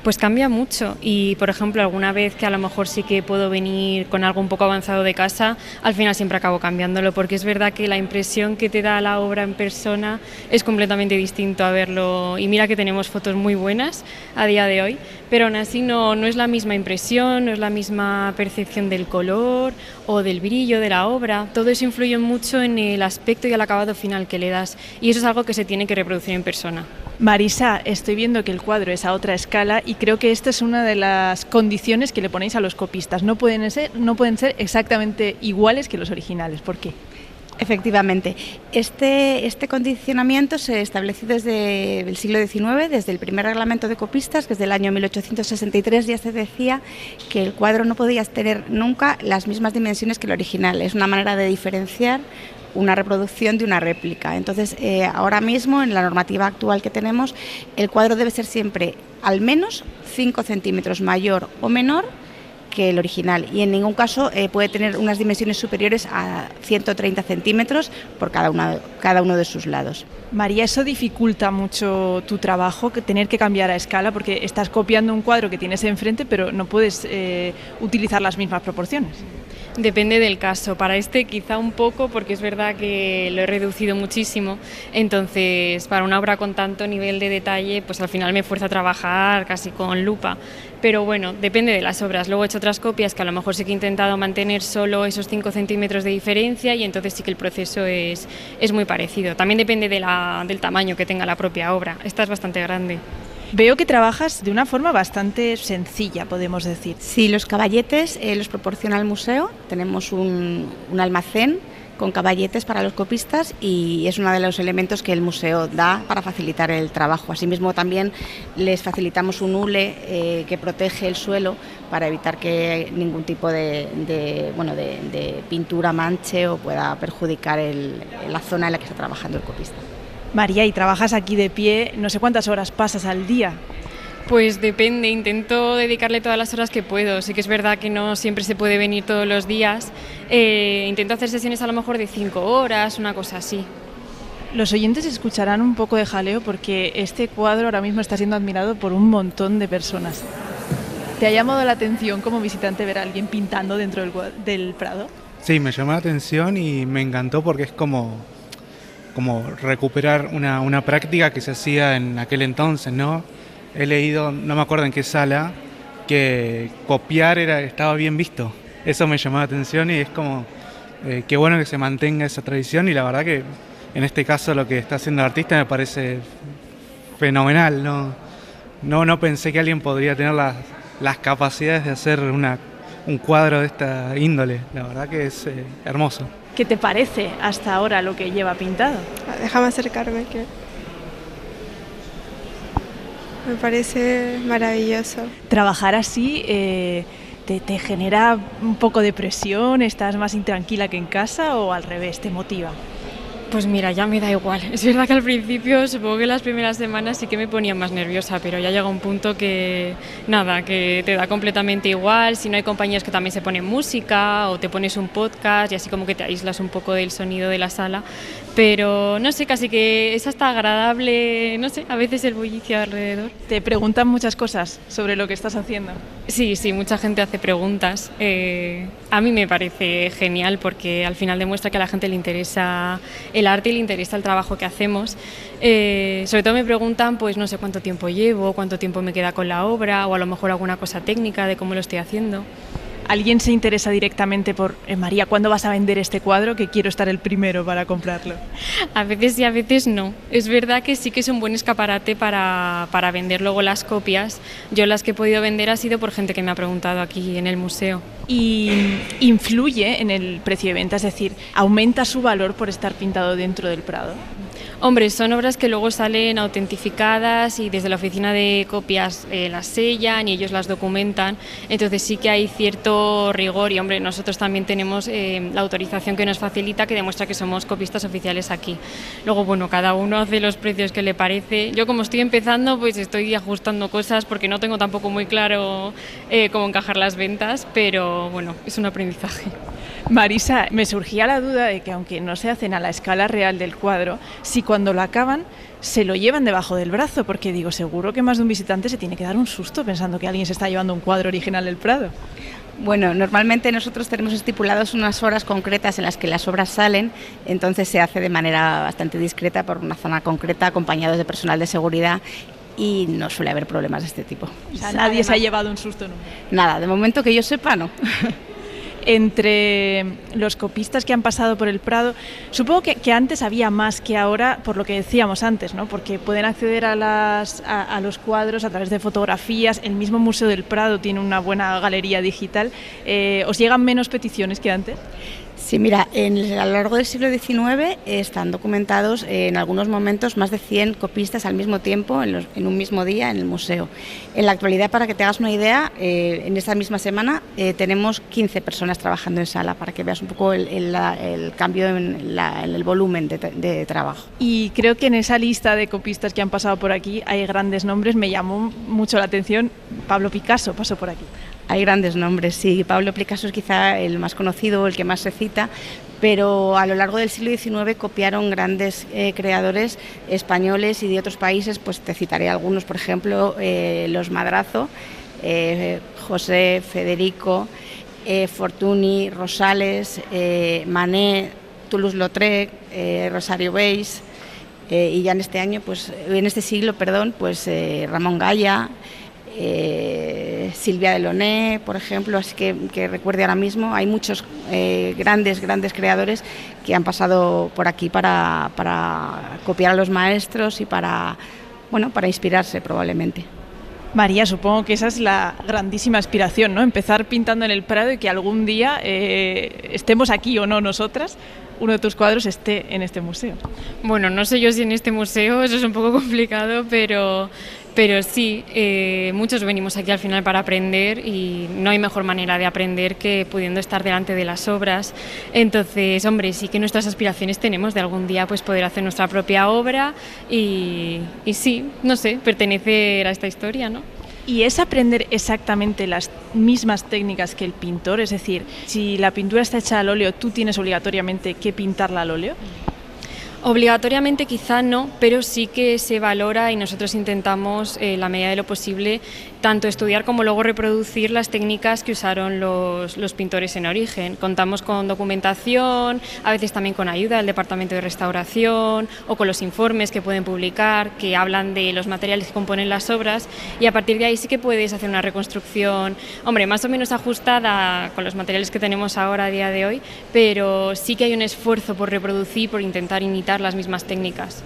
Pues cambia mucho y, por ejemplo, alguna vez que a lo mejor sí que puedo venir con algo un poco avanzado de casa, al final siempre acabo cambiándolo, porque es verdad que la impresión que te da la obra en persona es completamente distinto a verlo, y mira que tenemos fotos muy buenas a día de hoy, pero aún así no es la misma impresión, no es la misma percepción del color o del brillo de la obra. Todo eso influye mucho en el aspecto y el acabado final que le das, y eso es algo que se tiene que reproducir en persona. Marisa, estoy viendo que el cuadro es a otra escala y creo que esta es una de las condiciones que le ponéis a los copistas. No pueden ser exactamente iguales que los originales. ¿Por qué? Efectivamente, este condicionamiento se estableció desde el siglo XIX, desde el primer reglamento de copistas, que es del año 1863, ya se decía que el cuadro no podía tener nunca las mismas dimensiones que el original. Es una manera de diferenciar una reproducción de una réplica. Entonces, ahora mismo, en la normativa actual que tenemos, el cuadro debe ser siempre al menos 5 centímetros mayor o menor que el original, y en ningún caso puede tener unas dimensiones superiores a 130 centímetros por cada uno de sus lados. María, ¿eso dificulta mucho tu trabajo, tener que cambiar a escala? Porque estás copiando un cuadro que tienes enfrente, pero no puedes utilizar las mismas proporciones. Depende del caso. Para este quizá un poco, porque es verdad que lo he reducido muchísimo. Entonces, para una obra con tanto nivel de detalle, pues al final me fuerza a trabajar casi con lupa. Pero bueno, depende de las obras. Luego he hecho otras copias que a lo mejor sí que he intentado mantener solo esos 5 centímetros de diferencia, y entonces sí que el proceso es muy parecido. También depende del tamaño que tenga la propia obra. Esta es bastante grande. Veo que trabajas de una forma bastante sencilla, podemos decir. Sí, los caballetes los proporciona el museo. Tenemos un almacén con caballetes para los copistas, y es uno de los elementos que el museo da para facilitar el trabajo. Asimismo, también les facilitamos un hule que protege el suelo para evitar que ningún tipo de pintura manche o pueda perjudicar la zona en la que está trabajando el copista. María, y trabajas aquí de pie, no sé cuántas horas pasas al día. Pues depende, intento dedicarle todas las horas que puedo. Sí que es verdad que no siempre se puede venir todos los días. Intento hacer sesiones a lo mejor de 5 horas, una cosa así. Los oyentes escucharán un poco de jaleo porque este cuadro ahora mismo está siendo admirado por un montón de personas. ¿Te ha llamado la atención como visitante ver a alguien pintando dentro del Prado? Sí, me llamó la atención y me encantó porque es como recuperar una práctica que se hacía en aquel entonces, ¿no? He leído, no me acuerdo en qué sala, que copiar estaba bien visto. Eso me llamó la atención y es como qué bueno que se mantenga esa tradición, y la verdad que en este caso lo que está haciendo el artista me parece fenomenal. No pensé que alguien podría tener las capacidades de hacer un cuadro de esta índole. La verdad que es hermoso. ¿Qué te parece hasta ahora lo que lleva pintado? Déjame acercarme, que me parece maravilloso. Trabajar así te genera un poco de presión, ¿estás más intranquila que en casa o al revés, te motiva? Pues mira, ya me da igual. Es verdad que al principio, supongo que las primeras semanas sí que me ponía más nerviosa, pero ya llega un punto que te da completamente igual. Si no hay compañeros que también se ponen música o te pones un podcast y así como que te aíslas un poco del sonido de la sala. Pero no sé, casi que es hasta agradable, no sé, a veces el bullicio alrededor. ¿Te preguntan muchas cosas sobre lo que estás haciendo? Sí, mucha gente hace preguntas. A mí me parece genial porque al final demuestra que a la gente le interesa el arte y le interesa el trabajo que hacemos. Sobre todo me preguntan, pues no sé cuánto tiempo llevo, cuánto tiempo me queda con la obra, o a lo mejor alguna cosa técnica de cómo lo estoy haciendo. ¿Alguien se interesa directamente por María, ¿cuándo vas a vender este cuadro? Que quiero estar el primero para comprarlo. A veces sí, a veces no. Es verdad que sí que es un buen escaparate para vender luego las copias. Yo las que he podido vender ha sido por gente que me ha preguntado aquí en el museo. ¿Y influye en el precio de venta? Es decir, ¿aumenta su valor por estar pintado dentro del Prado? Hombre, son obras que luego salen autentificadas y desde la oficina de copias las sellan y ellos las documentan, entonces sí que hay cierto rigor y hombre, nosotros también tenemos la autorización que nos facilita, que demuestra que somos copistas oficiales aquí. Luego, bueno, cada uno hace los precios que le parece. Yo como estoy empezando, pues estoy ajustando cosas porque no tengo tampoco muy claro cómo encajar las ventas, pero bueno, es un aprendizaje. Marisa, me surgía la duda de que aunque no se hacen a la escala real del cuadro, si cuando lo acaban se lo llevan debajo del brazo, porque digo, seguro que más de un visitante se tiene que dar un susto pensando que alguien se está llevando un cuadro original del Prado. Bueno, normalmente nosotros tenemos estipulados unas horas concretas en las que las obras salen, entonces se hace de manera bastante discreta por una zona concreta, acompañados de personal de seguridad, y no suele haber problemas de este tipo. O sea, nadie se ha llevado un susto nunca. Nada, de momento que yo sepa, no. Entre los copistas que han pasado por el Prado, supongo que antes había más que ahora, por lo que decíamos antes, ¿no? Porque pueden acceder a los cuadros a través de fotografías, el mismo Museo del Prado tiene una buena galería digital. ¿Os llegan menos peticiones que antes? Sí, mira, a lo largo del siglo XIX están documentados en algunos momentos más de 100 copistas al mismo tiempo, en un mismo día, en el museo. En la actualidad, para que te hagas una idea, en esta misma semana tenemos 15 personas trabajando en sala, para que veas un poco el cambio en el volumen de trabajo. Y creo que en esa lista de copistas que han pasado por aquí hay grandes nombres. Me llamó mucho la atención Pablo Picasso, pasó por aquí. Hay grandes nombres, sí. Pablo Picasso es quizá el más conocido, el que más se cita, pero a lo largo del siglo XIX copiaron grandes creadores españoles y de otros países. Pues te citaré algunos, por ejemplo, los Madrazo, José, Federico, Fortuny, Rosales, Manet, Toulouse-Lautrec, Rosario Beis, y ya en este siglo, Ramón Gaya, Silvia Delaunay, por ejemplo, así que recuerde ahora mismo, hay muchos grandes creadores que han pasado por aquí para copiar a los maestros y para inspirarse probablemente. María, supongo que esa es la grandísima aspiración, ¿no? Empezar pintando en el Prado y que algún día estemos aquí o no nosotras, uno de tus cuadros esté en este museo. Bueno, no sé yo si en este museo, eso es un poco complicado, pero sí, muchos venimos aquí al final para aprender y no hay mejor manera de aprender que pudiendo estar delante de las obras. Entonces, hombre, sí que nuestras aspiraciones tenemos de algún día pues poder hacer nuestra propia obra y sí, no sé, pertenecer a esta historia, ¿no? ¿Y es aprender exactamente las mismas técnicas que el pintor? Es decir, si la pintura está hecha al óleo, ¿tú tienes obligatoriamente que pintarla al óleo? Obligatoriamente quizá no, pero sí que se valora y nosotros intentamos, en la medida de lo posible, tanto estudiar como luego reproducir las técnicas que usaron los pintores en origen. Contamos con documentación, a veces también con ayuda del Departamento de Restauración o con los informes que pueden publicar, que hablan de los materiales que componen las obras, y a partir de ahí sí que puedes hacer una reconstrucción, hombre, más o menos ajustada con los materiales que tenemos ahora a día de hoy, pero sí que hay un esfuerzo por reproducir, por intentar imitar las mismas técnicas.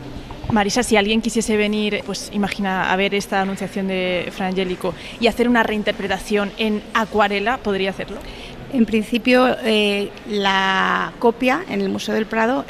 Marisa, si alguien quisiese venir, pues imagina, a ver esta Anunciación de Fra Angelico y hacer una reinterpretación en acuarela, ¿podría hacerlo? En principio, la copia en el Museo del Prado,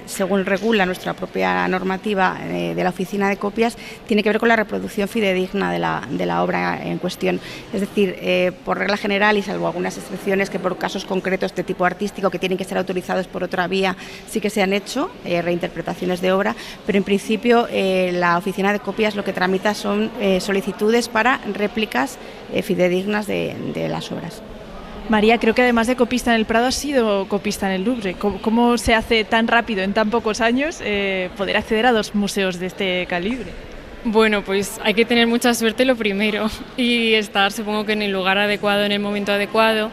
según regula nuestra propia normativa de la Oficina de Copias, tiene que ver con la reproducción fidedigna de la obra en cuestión. Es decir, por regla general y salvo algunas excepciones que por casos concretos de tipo artístico que tienen que ser autorizados por otra vía, sí que se han hecho reinterpretaciones de obra, pero en principio la Oficina de Copias lo que tramita son solicitudes para réplicas fidedignas de las obras. María, creo que además de copista en el Prado has sido copista en el Louvre. ¿Cómo se hace tan rápido, en tan pocos años, poder acceder a 2 museos de este calibre? Bueno, pues hay que tener mucha suerte lo primero y estar, supongo que en el lugar adecuado, en el momento adecuado.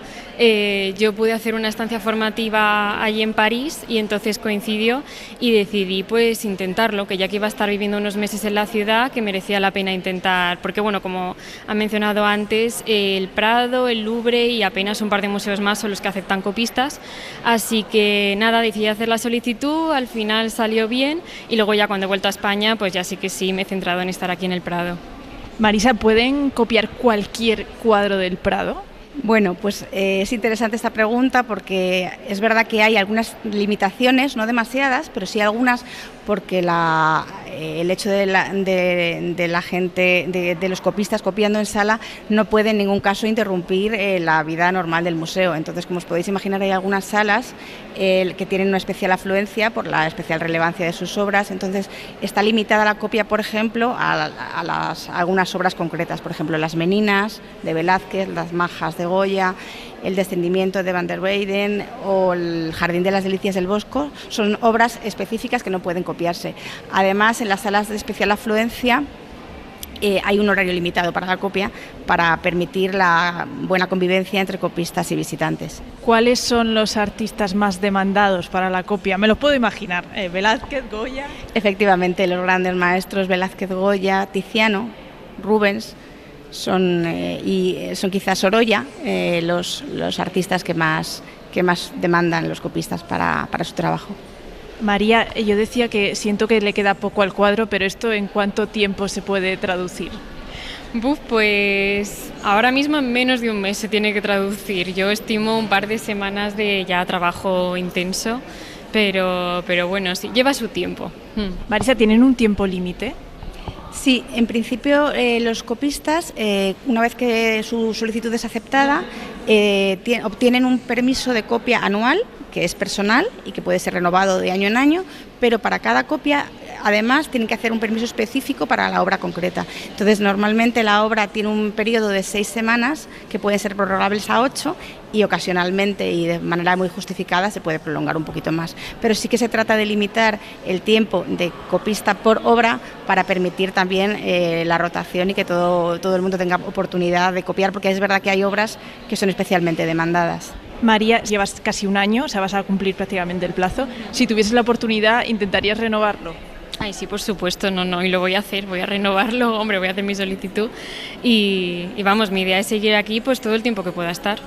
Yo pude hacer una estancia formativa allí en París y entonces coincidió y decidí pues intentarlo, que ya que iba a estar viviendo unos meses en la ciudad, que merecía la pena intentar, porque bueno, como han mencionado antes, el Prado, el Louvre y apenas un par de museos más son los que aceptan copistas, así que nada, decidí hacer la solicitud, al final salió bien y luego ya cuando he vuelto a España pues ya sí que sí me he centrado en estar aquí en el Prado. Marisa, ¿pueden copiar cualquier cuadro del Prado? Bueno, pues es interesante esta pregunta porque es verdad que hay algunas limitaciones, no demasiadas, pero sí algunas, porque el hecho de la gente, de los copistas copiando en sala, no puede en ningún caso interrumpir la vida normal del museo. Entonces, como os podéis imaginar, hay algunas salas que tienen una especial afluencia por la especial relevancia de sus obras. Entonces, está limitada la copia, por ejemplo, a algunas obras concretas, por ejemplo, Las Meninas de Velázquez, Las Majas de Goya, El Descendimiento de Van der Weyden o El Jardín de las Delicias del Bosco. Son obras específicas que no pueden copiarse. Además, en las salas de especial afluencia hay un horario limitado para la copia para permitir la buena convivencia entre copistas y visitantes. ¿Cuáles son los artistas más demandados para la copia? Me lo puedo imaginar. Velázquez, Goya. Efectivamente, los grandes maestros Velázquez, Goya, Tiziano, Rubens son quizás Sorolla los artistas que más demandan los copistas para su trabajo. María, yo decía que siento que le queda poco al cuadro, pero ¿esto en cuánto tiempo se puede traducir? Pues ahora mismo en menos de un mes se tiene que traducir. Yo estimo un par de semanas de ya trabajo intenso, pero bueno, sí, lleva su tiempo. Marisa, ¿tienen un tiempo límite? Sí, en principio los copistas, una vez que su solicitud es aceptada, obtienen un permiso de copia anual, que es personal y que puede ser renovado de año en año, pero para cada copia además tienen que hacer un permiso específico para la obra concreta. Entonces normalmente la obra tiene un periodo de 6 semanas que pueden ser prorrogables a 8 y ocasionalmente y de manera muy justificada se puede prolongar un poquito más. Pero sí que se trata de limitar el tiempo de copista por obra para permitir también la rotación y que todo el mundo tenga oportunidad de copiar, porque es verdad que hay obras que son especialmente demandadas. María, llevas casi un año, o sea, vas a cumplir prácticamente el plazo. Si tuvieses la oportunidad, ¿intentarías renovarlo? Ay, sí, por supuesto, no, y lo voy a hacer, voy a renovarlo, hombre, voy a hacer mi solicitud y vamos, mi idea es seguir aquí pues todo el tiempo que pueda estar.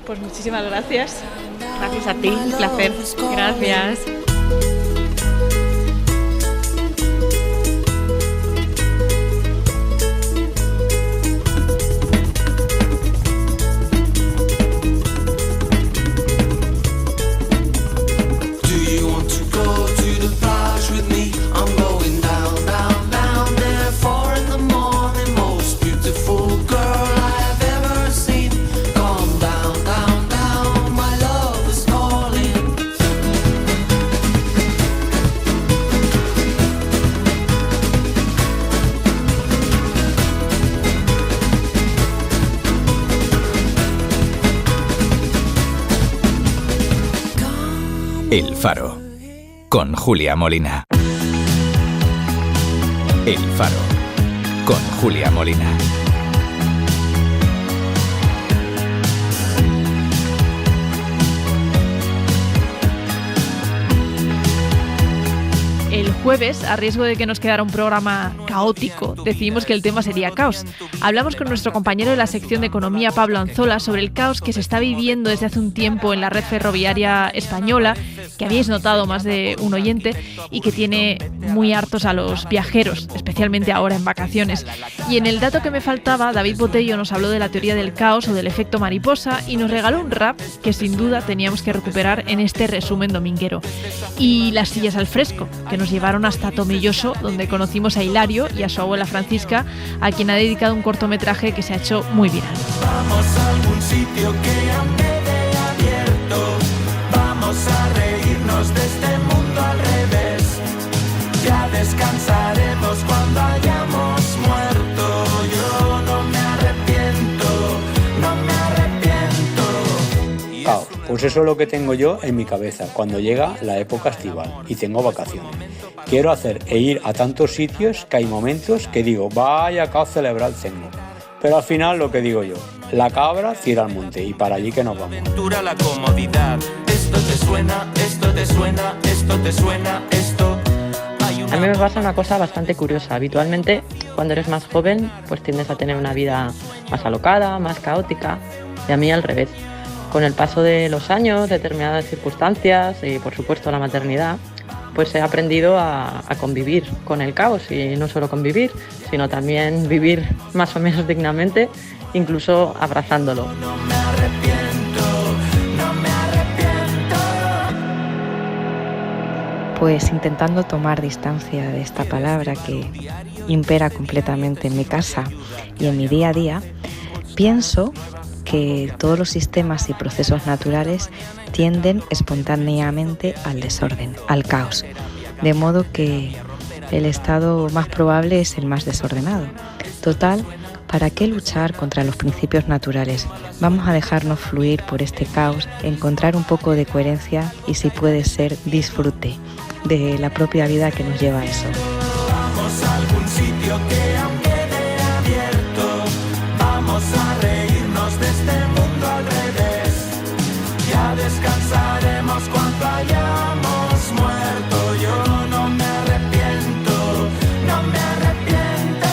Pues muchísimas gracias. Gracias a ti, un placer. Gracias. El Faro, con Julia Molina. El Faro, con Julia Molina. El jueves, a riesgo de que nos quedara un programa caótico, decidimos que el tema sería caos. Hablamos con nuestro compañero de la sección de Economía, Pablo Anzola, sobre el caos que se está viviendo desde hace un tiempo en la red ferroviaria española, que habéis notado más de un oyente, y que tiene muy hartos a los viajeros, especialmente ahora en vacaciones. Y en el dato que me faltaba, David Botello nos habló de la teoría del caos o del efecto mariposa y nos regaló un rap que sin duda teníamos que recuperar en este resumen dominguero. Y las sillas al fresco, que nos llevaron hasta Tomelloso, donde conocimos a Hilario y a su abuela Francisca, a quien ha dedicado un cortometraje que se ha hecho muy viral. Vamos a algún sitio que aún quede abierto. Vamos a reírnos de este mundo al revés. Ya descansaremos cuando hayamos muerto. Yo no me arrepiento, no me arrepiento. Ah, pues eso es lo que tengo yo en mi cabeza cuando llega la época estival y tengo vacaciones. Quiero hacer e ir a tantos sitios que hay momentos que digo, vaya caos cerebral tengo. Pero al final lo que digo yo, la cabra tira al monte y para allí que nos vamos. Aventura, la comodidad. Esto te suena, esto te suena, esto te suena, esto. A mí me pasa una cosa bastante curiosa. Habitualmente, cuando eres más joven, pues tiendes a tener una vida más alocada, más caótica, y a mí al revés. Con el paso de los años, determinadas circunstancias y por supuesto la maternidad, pues he aprendido a convivir con el caos, y no solo convivir, sino también vivir más o menos dignamente, incluso abrazándolo. No me arrepiento, no me arrepiento. Pues intentando tomar distancia de esta palabra que impera completamente en mi casa y en mi día a día, pienso que todos los sistemas y procesos naturales tienden espontáneamente al desorden, al caos, de modo que el estado más probable es el más desordenado. Total, ¿para qué luchar contra los principios naturales? Vamos a dejarnos fluir por este caos, encontrar un poco de coherencia y, si puede ser, disfrute de la propia vida que nos lleva a eso. Vamos a algún sitio que aún quede abierto. Vamos a reírnos de este mundo al revés. Ya descansaremos cuando hayamos muerto. Yo no me arrepiento, no me arrepiento.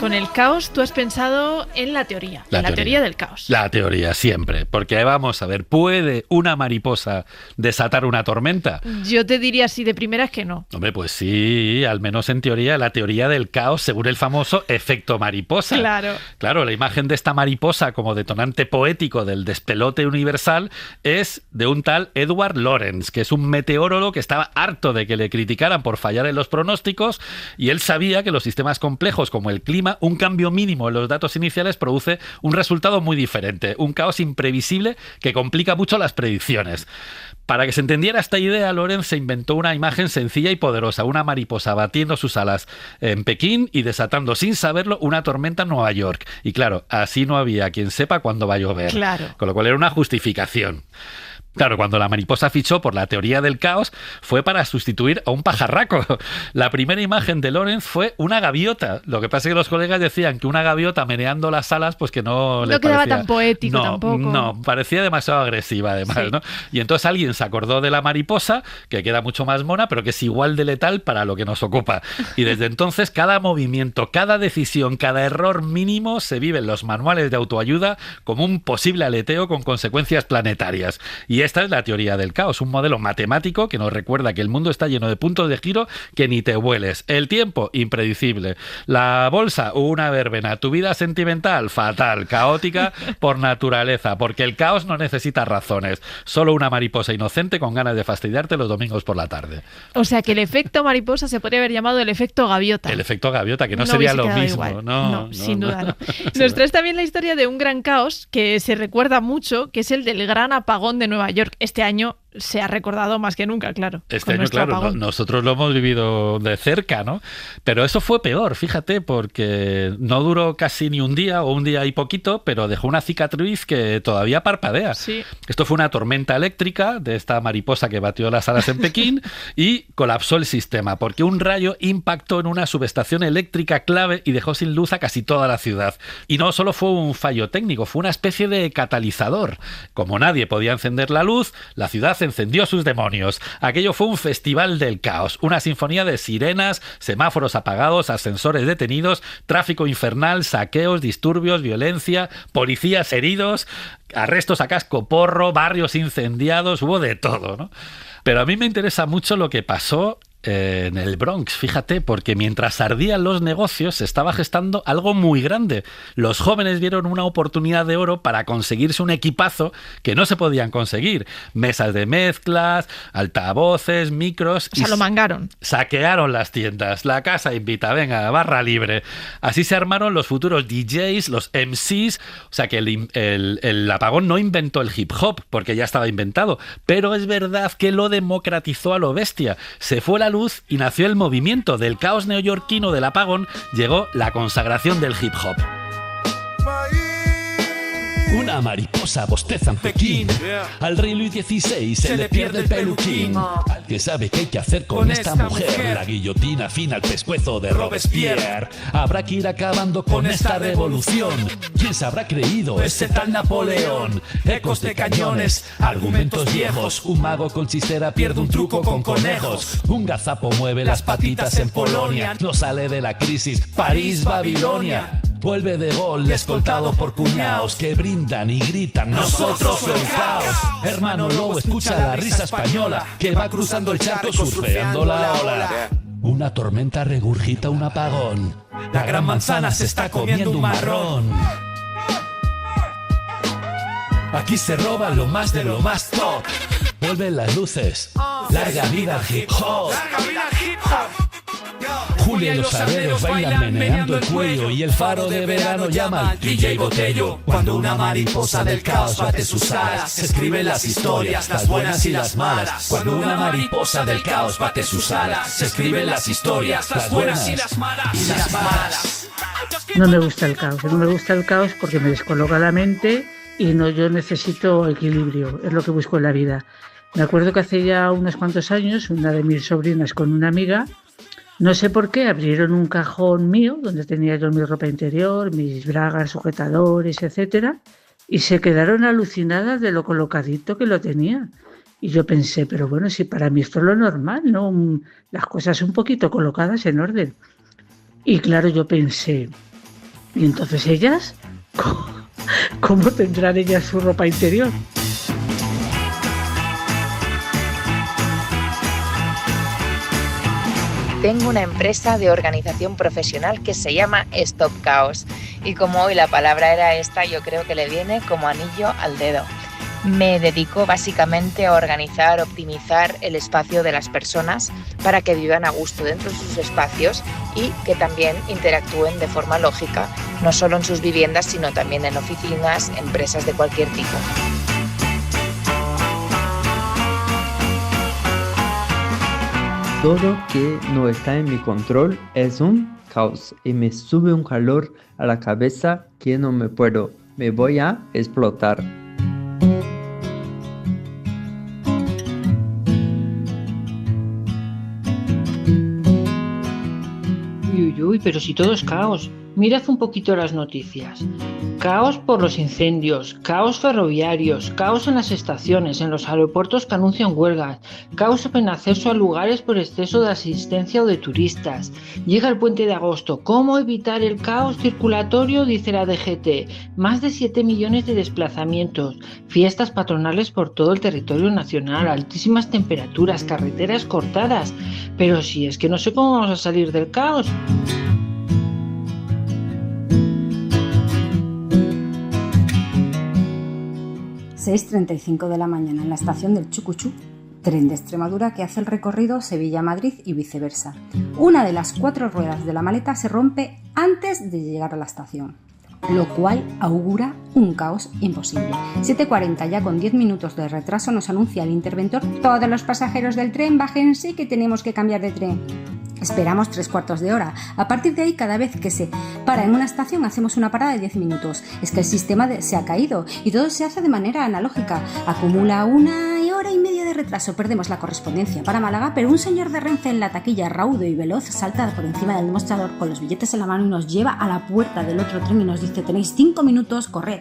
con el caos tú has pensado en la teoría, la teoría del caos. La teoría, siempre. Porque vamos a ver, ¿puede una mariposa desatar una tormenta? Yo te diría así de primeras que no. Hombre, pues sí, al menos en teoría, la teoría del caos según el famoso efecto mariposa. Claro. Claro, la imagen de esta mariposa como detonante poético del despelote universal es de un tal Edward Lorenz, que es un meteorólogo que estaba harto de que le criticaran por fallar en los pronósticos, y él sabía que los sistemas complejos como el clima, un cambio mínimo en los datos iniciales produce un resultado muy diferente, un caos imprevisible que complica mucho las predicciones. Para que se entendiera esta idea, Lorenz se inventó una imagen sencilla y poderosa, una mariposa batiendo sus alas en Pekín y desatando sin saberlo una tormenta en Nueva York. Y claro, así no había quien sepa cuándo va a llover. Claro. Con lo cual era una justificación. Claro, cuando la mariposa fichó por la teoría del caos fue para sustituir a un pajarraco. La primera imagen de Lorenz fue una gaviota. Lo que pasa es que los colegas decían que una gaviota meneando las alas, pues que no le quedaba parecía tan poético tampoco. No, parecía demasiado agresiva además, sí. ¿no? Y entonces alguien se acordó de la mariposa, que queda mucho más mona, pero que es igual de letal para lo que nos ocupa. Y desde entonces cada movimiento, cada decisión, cada error mínimo se vive en los manuales de autoayuda como un posible aleteo con consecuencias planetarias. Y esta es la teoría del caos, un modelo matemático que nos recuerda que el mundo está lleno de puntos de giro que ni te hueles. El tiempo, impredecible. La bolsa, una verbena. Tu vida sentimental, fatal, caótica por naturaleza, porque el caos no necesita razones. Solo una mariposa inocente con ganas de fastidiarte los domingos por la tarde. O sea que el efecto mariposa se podría haber llamado el efecto gaviota. El efecto gaviota, que no sería lo mismo. No, sin duda no. Nos traes también la historia de un gran caos que se recuerda mucho, que es el del gran apagón de Nueva York. Este año se ha recordado más que nunca, claro. Este año, claro, nosotros lo hemos vivido de cerca, ¿no? Pero eso fue peor, fíjate, porque no duró casi ni un día o un día y poquito, pero dejó una cicatriz que todavía parpadea. Sí. Esto fue una tormenta eléctrica de esta mariposa que batió las alas en Pekín y colapsó el sistema, porque un rayo impactó en una subestación eléctrica clave y dejó sin luz a casi toda la ciudad. Y no solo fue un fallo técnico, fue una especie de catalizador. Como nadie podía encender la luz, la ciudad encendió sus demonios. Aquello fue un festival del caos, una sinfonía de sirenas, semáforos apagados, ascensores detenidos, tráfico infernal, saqueos, disturbios, violencia, policías heridos, arrestos a casco porro, barrios incendiados, hubo de todo, ¿no? Pero a mí me interesa mucho lo que pasó en el Bronx, fíjate, porque mientras ardían los negocios se estaba gestando algo muy grande. Los jóvenes vieron una oportunidad de oro para conseguirse un equipazo que no se podían conseguir. Mesas de mezclas, altavoces, micros. O sea, lo mangaron. Saquearon las tiendas. La casa invita, venga, barra libre. Así se armaron los futuros DJs, los MCs. O sea que el apagón no inventó el hip hop, porque ya estaba inventado. Pero es verdad que lo democratizó a lo bestia. Se fue la luz y nació el movimiento. Del caos neoyorquino del apagón llegó la consagración del hip hop. Una mariposa bosteza en Pekín. Al rey Luis XVI se le pierde el peluquín. Al que sabe qué hay que hacer con esta mujer. La guillotina fina al pescuezo de Robespierre. Habrá que ir acabando con esta revolución. ¿Quién se habrá creído ese tal Napoleón? Ecos de cañones, argumentos viejos. Un mago con chistera pierde un truco con conejos. Un gazapo mueve las patitas en Polonia. No sale de la crisis, París, Babilonia. Vuelve de gol, escoltado por cuñaos que brindan y gritan, nosotros el caos. Hermano Lobo, escucha la risa española que va cruzando el charco surfeando la ola. Una tormenta regurgita un apagón. La gran manzana se está comiendo un marrón. Aquí se roba lo más de lo más top. Vuelven las luces. Larga vida al hip hop. Julia y los aleros bailan meneando el cuello y el faro de verano llama al DJ Botello. Cuando una mariposa del caos bate sus alas, se escriben las historias, las buenas y las malas. Cuando una mariposa del caos bate sus alas, se escriben las historias, las buenas y las malas. No me gusta el caos porque me descoloca la mente y yo necesito equilibrio, es lo que busco en la vida. Me acuerdo que hace ya unos cuantos años, una de mis sobrinas con una amiga, no sé por qué, abrieron un cajón mío donde tenía yo mi ropa interior, mis bragas, sujetadores, etcétera, y se quedaron alucinadas de lo colocadito que lo tenía. Y yo pensé, pero bueno, si para mí esto es lo normal, ¿no? Las cosas un poquito colocadas en orden. Y claro, yo pensé, Y entonces ellas, ¿cómo tendrán ellas su ropa interior? Tengo una empresa de organización profesional que se llama Stop Caos y como hoy la palabra era esta, yo creo que le viene como anillo al dedo. Me dedico básicamente a organizar, optimizar el espacio de las personas para que vivan a gusto dentro de sus espacios y que también interactúen de forma lógica, no solo en sus viviendas, sino también en oficinas, empresas de cualquier tipo. Todo que no está en mi control es un caos y me sube un calor a la cabeza que no me puedo. Me voy a explotar. Uy, pero si todo es caos. Mirad un poquito las noticias. Caos por los incendios, caos ferroviarios, caos en las estaciones, en los aeropuertos que anuncian huelgas, caos en acceso a lugares por exceso de asistencia o de turistas. Llega el puente de agosto. ¿Cómo evitar el caos circulatorio? Dice la DGT. Más de 7 millones de desplazamientos, fiestas patronales por todo el territorio nacional, altísimas temperaturas, carreteras cortadas. Pero si es que no sé cómo vamos a salir del caos. ...6:35 de la mañana en la estación del Chucuchú, tren de Extremadura que hace el recorrido Sevilla-Madrid y viceversa. Una de las 4 ruedas de la maleta se rompe antes de llegar a la estación, lo cual augura un caos imposible. 7:40, ya con 10 minutos de retraso, nos anuncia el interventor: todos los pasajeros del tren, bájense que tenemos que cambiar de tren. Esperamos 3/4 de hora. A partir de ahí, cada vez que se para en una estación, hacemos una parada de 10 minutos. Es que el sistema se ha caído y todo se hace de manera analógica. Acumula 1 hora y media de retraso. Perdemos la correspondencia para Málaga, pero un señor de Renfe en la taquilla, raudo y veloz, salta por encima del mostrador con los billetes en la mano y nos lleva a la puerta del otro tren y nos dice: tenéis 5 minutos, corred.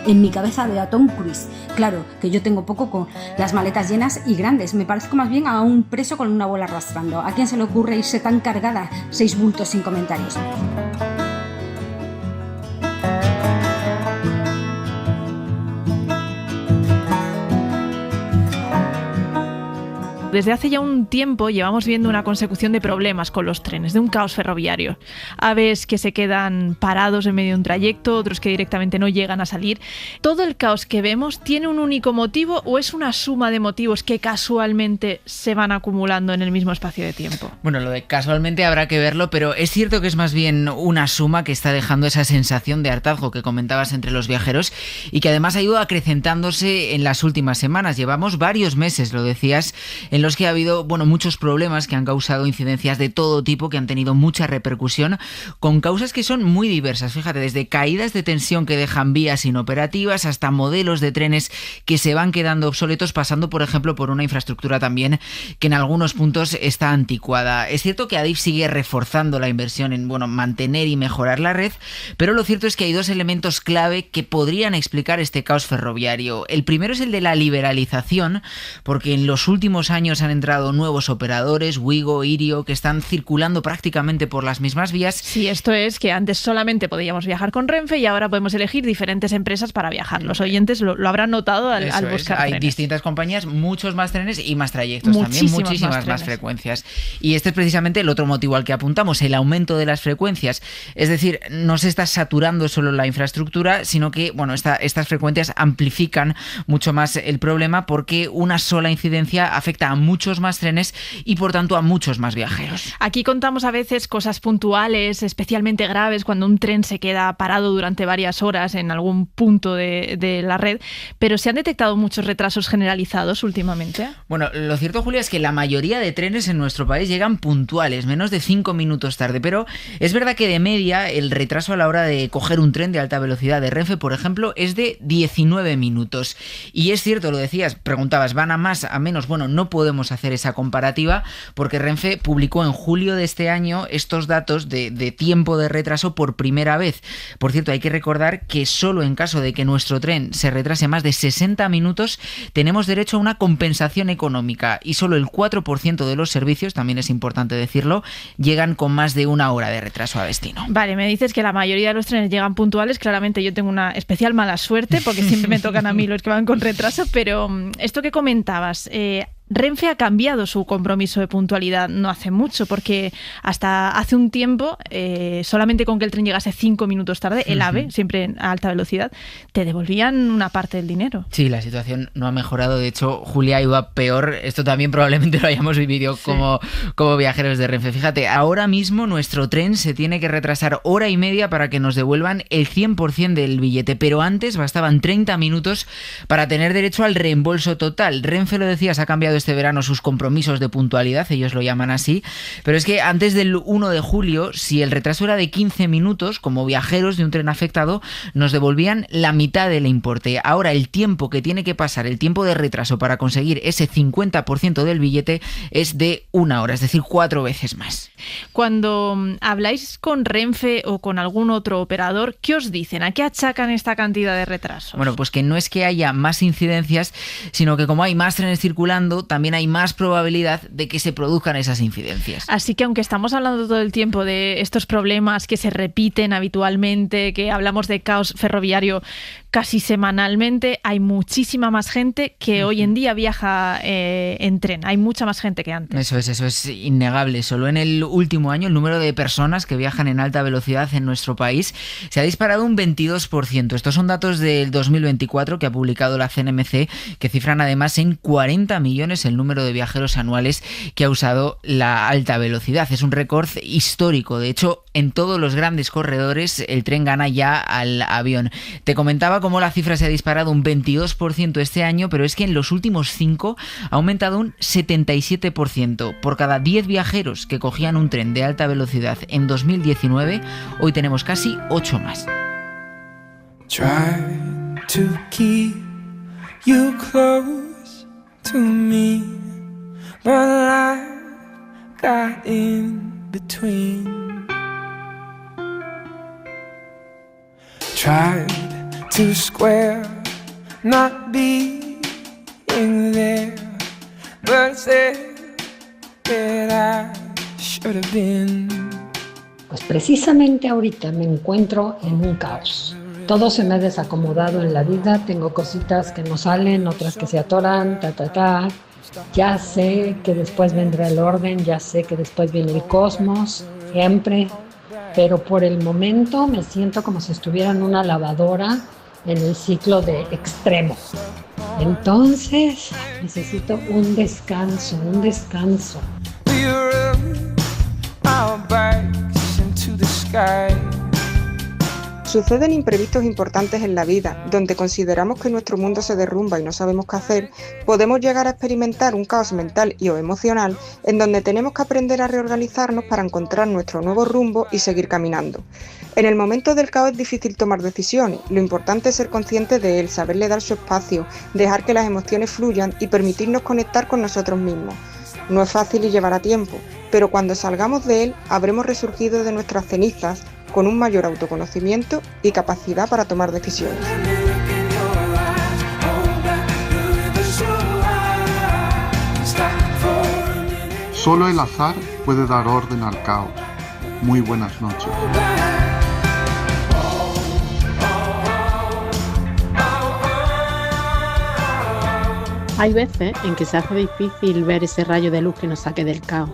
En mi cabeza veo a Tom Cruise. Claro, que yo tengo poco con las maletas llenas y grandes. Me parezco más bien a un preso con una bola arrastrando. ¿A quién se le ocurre irse tan cargada? 6 bultos sin comentarios. Desde hace ya un tiempo llevamos viendo una consecución de problemas con los trenes, de un caos ferroviario. Aves que se quedan parados en medio de un trayecto, otros que directamente no llegan a salir. ¿Todo el caos que vemos tiene un único motivo o es una suma de motivos que casualmente se van acumulando en el mismo espacio de tiempo? Bueno, lo de casualmente habrá que verlo, pero es cierto que es más bien una suma que está dejando esa sensación de hartazgo que comentabas entre los viajeros y que además ha ido acrecentándose en las últimas semanas. Llevamos varios meses, lo decías, en los que ha habido muchos problemas que han causado incidencias de todo tipo, que han tenido mucha repercusión, con causas que son muy diversas. Fíjate, desde caídas de tensión que dejan vías inoperativas hasta modelos de trenes que se van quedando obsoletos, pasando, por ejemplo, por una infraestructura también que en algunos puntos está anticuada. Es cierto que Adif sigue reforzando la inversión en mantener y mejorar la red, pero lo cierto es que hay 2 elementos clave que podrían explicar este caos ferroviario. El primero es el de la liberalización, porque en los últimos años han entrado nuevos operadores, Wigo, Irio, que están circulando prácticamente por las mismas vías. Sí, esto es que antes solamente podíamos viajar con Renfe y ahora podemos elegir diferentes empresas para viajar. Los oyentes lo habrán notado al buscar Hay trenes. distintas compañías, muchos más trenes y más trayectos, muchísimas más frecuencias. Y este es precisamente el otro motivo al que apuntamos, el aumento de las frecuencias. Es decir, no se está saturando solo la infraestructura, sino que estas frecuencias amplifican mucho más el problema, porque una sola incidencia afecta a muchos más trenes y por tanto a muchos más viajeros. Aquí contamos a veces cosas puntuales, especialmente graves, cuando un tren se queda parado durante varias horas en algún punto de la red, pero ¿se han detectado muchos retrasos generalizados últimamente? Bueno, lo cierto, Julia, es que la mayoría de trenes en nuestro país llegan puntuales, menos de 5 minutos tarde, pero es verdad que de media el retraso a la hora de coger un tren de alta velocidad de Renfe, por ejemplo, es de 19 minutos. Y es cierto, lo decías, preguntabas, ¿van a más, a menos? Bueno, no podemos podemos hacer esa comparativa porque Renfe publicó en julio de este año estos datos de tiempo de retraso por primera vez. Por cierto, hay que recordar que solo en caso de que nuestro tren se retrase más de 60 minutos tenemos derecho a una compensación económica y solo el 4% de los servicios, también es importante decirlo, llegan con más de una hora de retraso a destino. Vale, me dices que la mayoría de los trenes llegan puntuales. Claramente yo tengo una especial mala suerte porque siempre me tocan a mí los que van con retraso, pero esto que comentabas, Renfe ha cambiado su compromiso de puntualidad no hace mucho, porque hasta hace un tiempo, solamente con que el tren llegase 5 minutos tarde, el AVE, siempre a alta velocidad, te devolvían una parte del dinero. Sí, la situación no ha mejorado. De hecho, Julia, iba peor. Esto también probablemente lo hayamos vivido como viajeros de Renfe. Fíjate, ahora mismo nuestro tren se tiene que retrasar hora y media para que nos devuelvan el 100% del billete, pero antes bastaban 30 minutos para tener derecho al reembolso total. Renfe, lo decías, ha cambiado este verano sus compromisos de puntualidad, ellos lo llaman así, pero es que antes del 1 de julio, si el retraso era de 15 minutos, como viajeros de un tren afectado, nos devolvían la mitad del importe. Ahora el tiempo que tiene que pasar, el tiempo de retraso para conseguir ese 50% del billete es de 1 hora, es decir, 4 veces más. Cuando habláis con Renfe o con algún otro operador, ¿qué os dicen? ¿A qué achacan esta cantidad de retrasos? Bueno, pues que no es que haya más incidencias, sino que como hay más trenes circulando, también hay más probabilidad de que se produzcan esas incidencias. Así que aunque estamos hablando todo el tiempo de estos problemas que se repiten habitualmente, que hablamos de caos ferroviario casi semanalmente, hay muchísima más gente que hoy en día viaja en tren. Hay mucha más gente que antes. Eso es innegable. Solo en el último año el número de personas que viajan en alta velocidad en nuestro país se ha disparado un 22%. Estos son datos del 2024 que ha publicado la CNMC, que cifran además en 40 millones el número de viajeros anuales que ha usado la alta velocidad. Es un récord histórico. De hecho, en todos los grandes corredores el tren gana ya al avión. Te comentaba cómo la cifra se ha disparado un 22% este año, pero es que en los últimos 5 ha aumentado un 77%. Por cada 10 viajeros que cogían un tren de alta velocidad en 2019, hoy tenemos casi 8 más. Try to keep you close to me, but life got in between. Tried to square not being there, but said that I should have been. Pues precisamente ahorita me encuentro en un caos. Todo se me ha desacomodado en la vida, tengo cositas que no salen, otras que se atoran, Ya sé que después vendrá el orden, ya sé que después viene el cosmos, siempre. Pero por el momento me siento como si estuviera en una lavadora en el ciclo de extremo. Entonces necesito un descanso. Suceden imprevistos importantes en la vida, donde consideramos que nuestro mundo se derrumba y no sabemos qué hacer. Podemos llegar a experimentar un caos mental y o emocional en donde tenemos que aprender a reorganizarnos para encontrar nuestro nuevo rumbo y seguir caminando. En el momento del caos es difícil tomar decisiones, lo importante es ser consciente de él, saberle dar su espacio, dejar que las emociones fluyan y permitirnos conectar con nosotros mismos. No es fácil y llevará tiempo, pero cuando salgamos de él habremos resurgido de nuestras cenizas con un mayor autoconocimiento y capacidad para tomar decisiones. Solo el azar puede dar orden al caos. Muy buenas noches. Hay veces en que se hace difícil ver ese rayo de luz que nos saque del caos.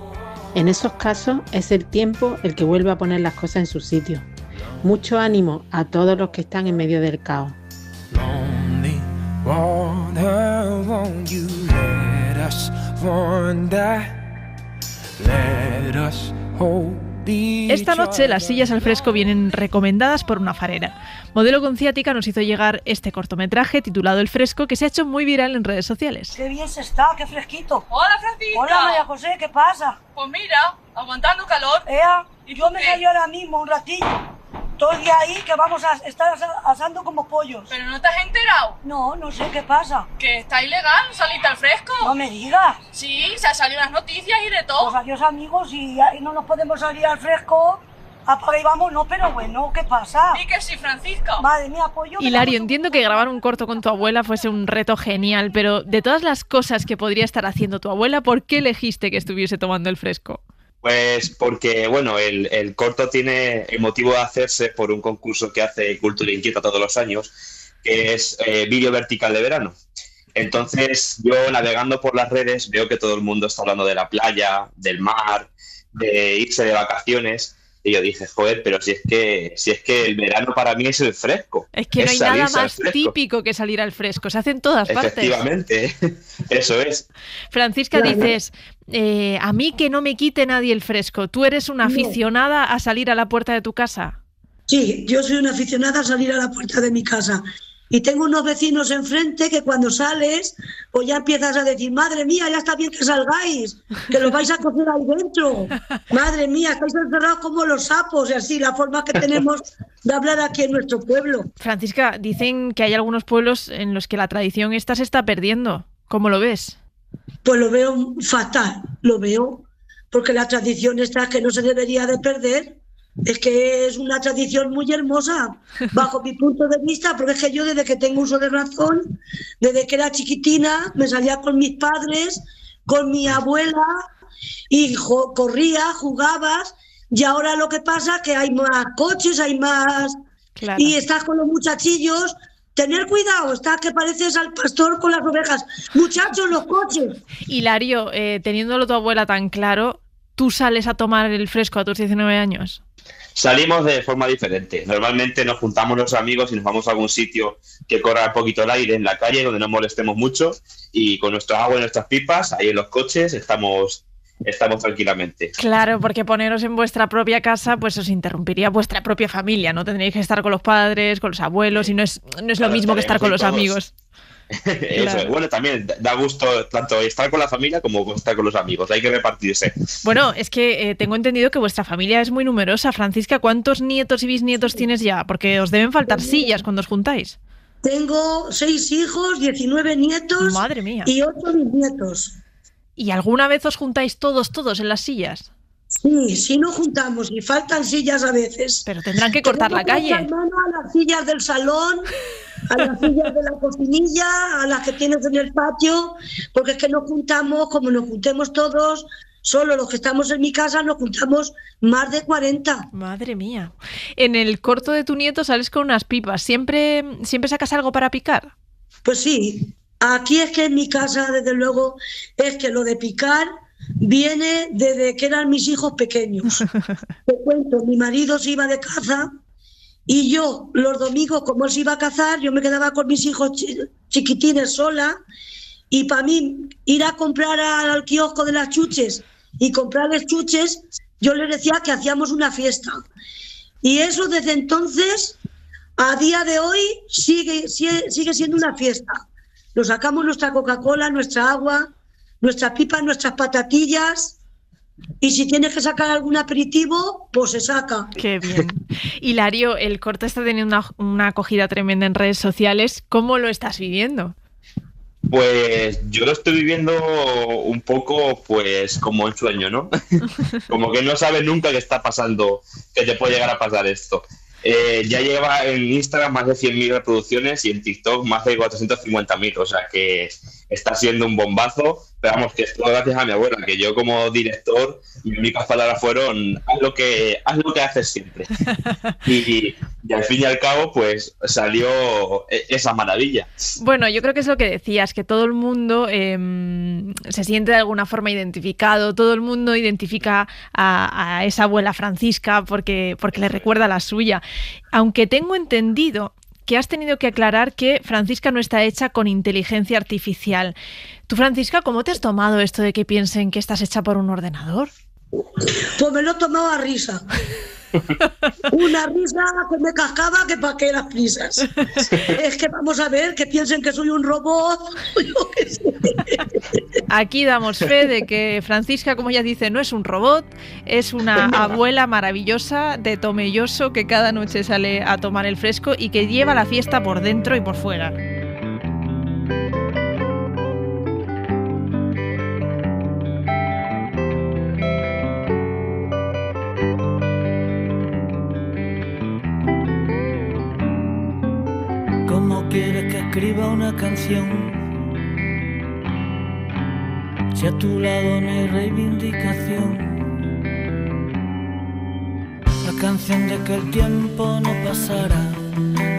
En esos casos es el tiempo el que vuelve a poner las cosas en su sitio. Mucho ánimo a todos los que están en medio del caos. Esta noche las sillas al fresco vienen recomendadas por una farera. Modelo con ciática nos hizo llegar este cortometraje titulado El Fresco, que se ha hecho muy viral en redes sociales. ¡Qué bien se está! ¡Qué fresquito! ¡Hola, Francisca! ¡Hola, María José! ¿Qué pasa? Pues mira, aguantando calor. Ea, yo me callo ahora mismo un ratillo. todo el día ahí que vamos a estar asando como pollos. ¿Pero no te has enterado? No sé qué pasa. Que está ilegal salirte al fresco. No me digas. Sí, se han salido las noticias y de todo. Pues adiós amigos, y no nos podemos salir al fresco. Apaga y vamos, no, pero bueno, ¿qué pasa? ¿Y que sí, Francisca? Madre mía, pollo. Hilario, entiendo que grabar un corto con tu abuela fuese un reto genial, pero de todas las cosas que podría estar haciendo tu abuela, ¿por qué elegiste que estuviese tomando el fresco? Pues porque, bueno, el corto tiene el motivo de hacerse por un concurso que hace Cultura Inquieta todos los años, que es vídeo vertical de verano. Entonces, yo navegando por las redes veo que todo el mundo está hablando de la playa, del mar, de irse de vacaciones. Y yo dije, joder, pero si es que el verano para mí es el fresco. Es que no hay nada más típico que salir al fresco, se hace en todas partes. Efectivamente, eso es. Francisca, dices, a mí que no me quite nadie el fresco. ¿Tú eres una aficionada a salir a la puerta de tu casa? Sí, yo soy una aficionada a salir a la puerta de mi casa. Y tengo unos vecinos enfrente que cuando sales, pues ya empiezas a decir, madre mía, ya está bien que salgáis, que los vais a coger ahí dentro. Madre mía, estáis encerrados como los sapos, y así, la forma que tenemos de hablar aquí en nuestro pueblo. Francisca, dicen que hay algunos pueblos en los que la tradición esta se está perdiendo. ¿Cómo lo ves? Pues lo veo fatal, lo veo, porque la tradición esta que no se debería de perder. Es que es una tradición muy hermosa, bajo mi punto de vista, porque es que yo desde que tengo uso de razón, desde que era chiquitina, me salía con mis padres, con mi abuela, y corría, jugabas, y ahora lo que pasa es que hay más coches, hay más... Claro. Y estás con los muchachillos... Tener cuidado, está que pareces al pastor con las ovejas. Muchachos, los coches. Hilario, teniéndolo tu abuela tan claro, ¿tú sales a tomar el fresco a tus 19 años? Salimos de forma diferente. Normalmente nos juntamos los amigos y nos vamos a algún sitio que corra un poquito el aire en la calle, donde no molestemos mucho, y con nuestra agua y nuestras pipas, ahí en los coches, estamos tranquilamente. Claro, porque poneros en vuestra propia casa, pues os interrumpiría vuestra propia familia, ¿no? Tendréis que estar con los padres, con los abuelos, y no es lo mismo que estar con los amigos. Eso claro. Es. Bueno, también da gusto tanto estar con la familia como estar con los amigos, hay que repartirse. Bueno, es que tengo entendido que vuestra familia es muy numerosa. Francisca, ¿cuántos nietos y bisnietos tienes ya? Porque os deben faltar sillas cuando os juntáis. Tengo 6 hijos, 19 nietos. Madre mía. Y 8 bisnietos. ¿Y alguna vez os juntáis todos en las sillas? Sí, sí nos juntamos y faltan sillas a veces. Pero tendrán que cortar la calle. A las sillas del salón, a las sillas de la cocinilla, a las que tienes en el patio, porque es que nos juntamos, como nos juntemos todos, solo los que estamos en mi casa nos juntamos más de 40. Madre mía. En el corto de tu nieto sales con unas pipas. ¿Siempre sacas algo para picar? Pues sí. Aquí es que en mi casa, desde luego, es que lo de picar viene desde que eran mis hijos pequeños. Te cuento, mi marido se iba de caza y yo los domingos, como él se iba a cazar, yo me quedaba con mis hijos chiquitines sola, y para mí ir a comprar al kiosco de las chuches y comprarles chuches, yo les decía que hacíamos una fiesta. Y eso desde entonces, a día de hoy, sigue siendo una fiesta. Nos sacamos nuestra Coca-Cola, nuestra agua, nuestras pipas, nuestras patatillas, y si tienes que sacar algún aperitivo, pues se saca. Qué bien. Hilario, el corto está teniendo una acogida tremenda en redes sociales. ¿Cómo lo estás viviendo? Pues yo lo estoy viviendo un poco pues como en sueño, ¿no? Como que no sabes nunca qué está pasando, que te puede llegar a pasar esto. Ya lleva en Instagram más de 100.000 reproducciones y en TikTok más de 450.000, o sea que está siendo un bombazo, pero vamos, que es todo gracias a mi abuela, que yo como director, mis únicas palabras fueron haz lo que haces siempre. Y al fin y al cabo pues salió esa maravilla. Bueno, yo creo que es lo que decías, que todo el mundo se siente de alguna forma identificado, todo el mundo identifica a esa abuela Francisca porque le recuerda la suya. Aunque tengo entendido que has tenido que aclarar que Francisca no está hecha con inteligencia artificial. Tú, Francisca, ¿cómo te has tomado esto de que piensen que estás hecha por un ordenador? Pues me lo he tomado a risa. Una risa que me cascaba que pa' qué las prisas. Es que vamos a ver, que piensen que soy un robot. Yo qué sé. Aquí damos fe de que Francisca, como ella dice, no es un robot, es una abuela maravillosa de Tomelloso que cada noche sale a tomar el fresco y que lleva la fiesta por dentro y por fuera. ¿Cómo quieres que escriba una canción? Si a tu lado no hay reivindicación. La canción de que el tiempo no pasará,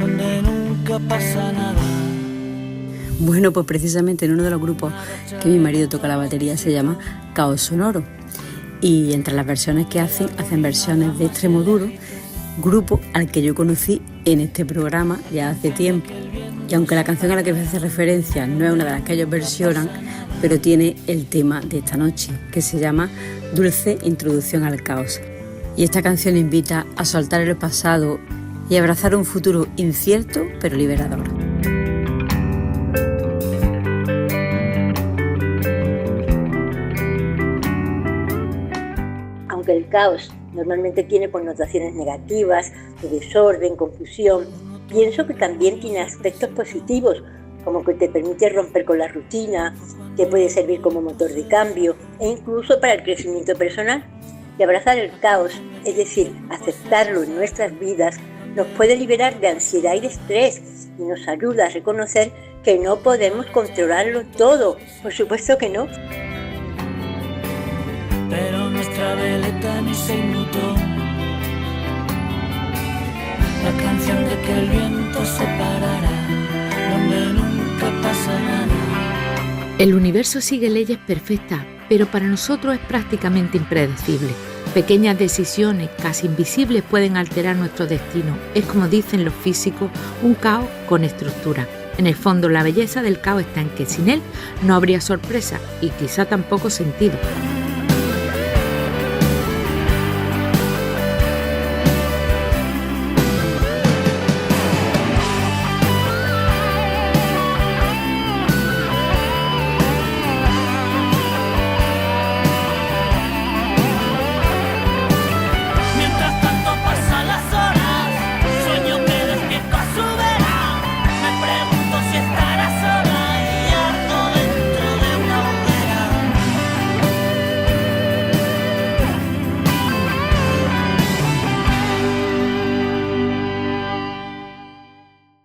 donde nunca pasa nada. Bueno, pues precisamente en uno de los grupos que mi marido toca la batería se llama Caos Sonoro. Y entre las versiones que hacen versiones de Extremoduro, grupo al que yo conocí en este programa ya hace tiempo. Y aunque la canción a la que se hace referencia no es una de las que ellos versionan, pero tiene el tema de esta noche, que se llama Dulce Introducción al Caos. Y esta canción invita a soltar el pasado y abrazar un futuro incierto pero liberador. Aunque el caos normalmente tiene connotaciones negativas, de desorden, confusión, pienso que también tiene aspectos positivos, como que te permite romper con la rutina, te puede servir como motor de cambio e incluso para el crecimiento personal. Y abrazar el caos, es decir, aceptarlo en nuestras vidas, nos puede liberar de ansiedad y de estrés y nos ayuda a reconocer que no podemos controlarlo todo. Por supuesto que no. Pero nuestra veleta ni se inmutó. La canción de que el viento se parará, donde nunca pasa nada. El universo sigue leyes perfectas, pero para nosotros es prácticamente impredecible. Pequeñas decisiones, casi invisibles, pueden alterar nuestro destino. Es, como dicen los físicos, un caos con estructura. En el fondo, la belleza del caos está en que sin él no habría sorpresa y quizá tampoco sentido.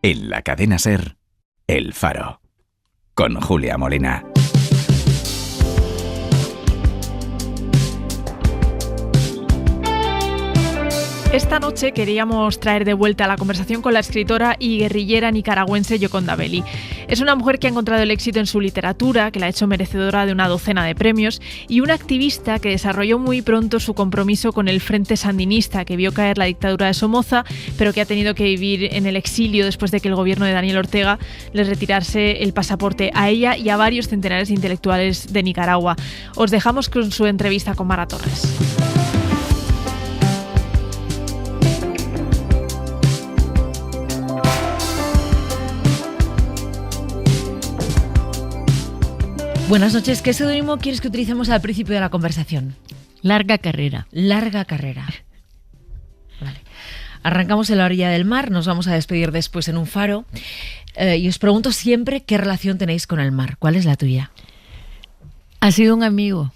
En la cadena SER, El Faro, con Julia Molina. Esta noche queríamos traer de vuelta la conversación con la escritora y guerrillera nicaragüense Yoconda Belli. Es una mujer que ha encontrado el éxito en su literatura, que la ha hecho merecedora de una docena de premios, y una activista que desarrolló muy pronto su compromiso con el Frente Sandinista, que vio caer la dictadura de Somoza, pero que ha tenido que vivir en el exilio después de que el gobierno de Daniel Ortega les retirase el pasaporte a ella y a varios centenares de intelectuales de Nicaragua. Os dejamos con su entrevista con Mara Torres. Buenas noches. ¿Qué seudónimo quieres que utilicemos al principio de la conversación? Larga carrera. Larga carrera. Vale. Arrancamos en la orilla del mar, nos vamos a despedir después en un faro. Y os pregunto siempre qué relación tenéis con el mar. ¿Cuál es la tuya? Ha sido un amigo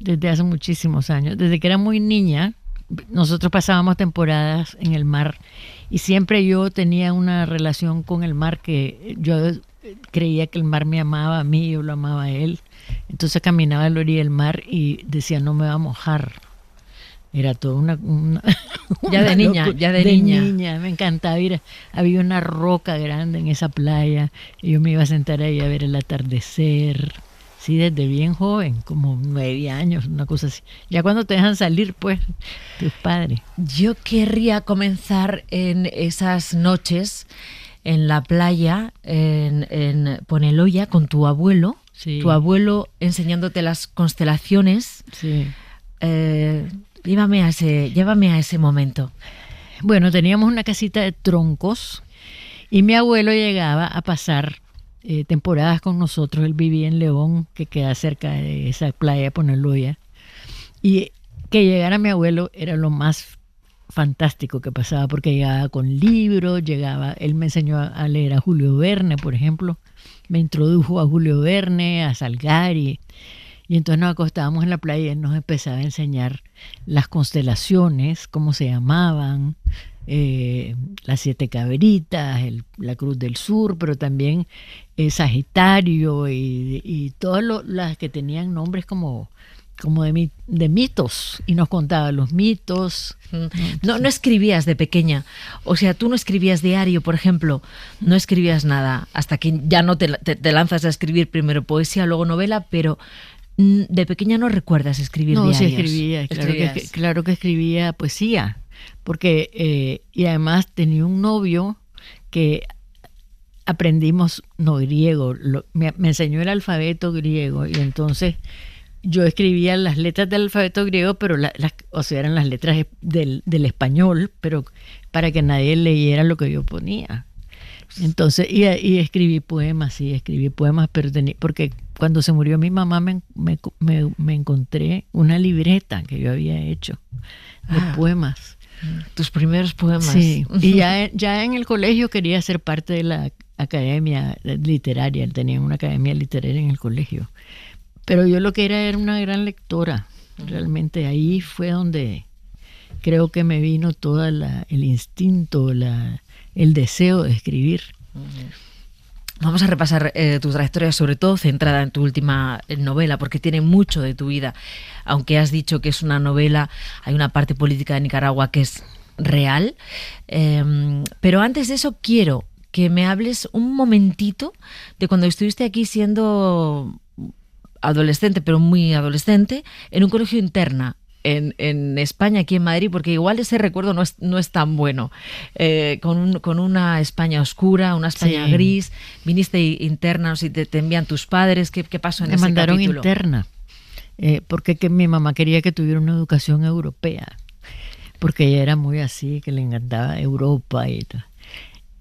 desde hace muchísimos años. Desde que era muy niña, nosotros pasábamos temporadas en el mar y siempre yo tenía una relación con el mar que yo creía que el mar me amaba a mí, yo lo amaba a él. Entonces caminaba a la orilla del mar y decía, no me va a mojar. Era todo una ya de niña, ya de niña. Me encantaba ir. Había una roca grande en esa playa y yo me iba a sentar ahí a ver el atardecer. Sí, desde bien joven, como 9 años, una cosa así. Ya cuando te dejan salir, pues, tus padres. Yo querría comenzar en esas noches en la playa, en Poneloya, con tu abuelo. Sí. Tu abuelo enseñándote las constelaciones. Sí. Llévame a ese momento. Bueno, teníamos una casita de troncos y mi abuelo llegaba a pasar temporadas con nosotros. Él vivía en León, que queda cerca de esa playa de Poneloya. Y que llegara mi abuelo era lo más fantástico que pasaba, porque llegaba con libros, él me enseñó a leer a Julio Verne, por ejemplo. Me introdujo a Julio Verne, a Salgari. Y entonces nos acostábamos en la playa y él nos empezaba a enseñar las constelaciones, cómo se llamaban, las 7 cabritas, la Cruz del Sur, pero también Sagitario y todas las que tenían nombres como de mitos, y nos contaba los mitos. No escribías de pequeña, o sea, tú no escribías diario, por ejemplo, no escribías nada, hasta que ya no te lanzas a escribir primero poesía, luego novela, pero de pequeña no recuerdas escribir diarios. No, sí escribía, claro que escribía poesía, porque y además tenía un novio que aprendimos griego, me enseñó el alfabeto griego, y entonces yo escribía las letras del alfabeto griego, pero eran las letras del español, pero para que nadie leyera lo que yo ponía. Entonces, y escribí poemas, pero porque cuando se murió mi mamá me encontré una libreta que yo había hecho de poemas. Tus primeros poemas. Sí, y ya en el colegio quería ser parte de la academia literaria, tenía una academia literaria en el colegio. Pero yo lo que era una gran lectora. Realmente ahí fue donde creo que me vino todo el instinto, el deseo de escribir. Vamos a repasar tu trayectoria, sobre todo centrada en tu última novela, porque tiene mucho de tu vida. Aunque has dicho que es una novela, hay una parte política de Nicaragua que es real. Pero antes de eso quiero que me hables un momentito de cuando estuviste aquí siendo adolescente, pero muy adolescente, en un colegio interna en España, aquí en Madrid, porque igual ese recuerdo no es tan bueno, con una España oscura, una España gris. Viniste interna, no sé si te envían tus padres. ¿Qué pasó en ese capítulo? Me mandaron interna, porque mi mamá quería que tuviera una educación europea, porque ella era muy así, que le encantaba Europa y todo.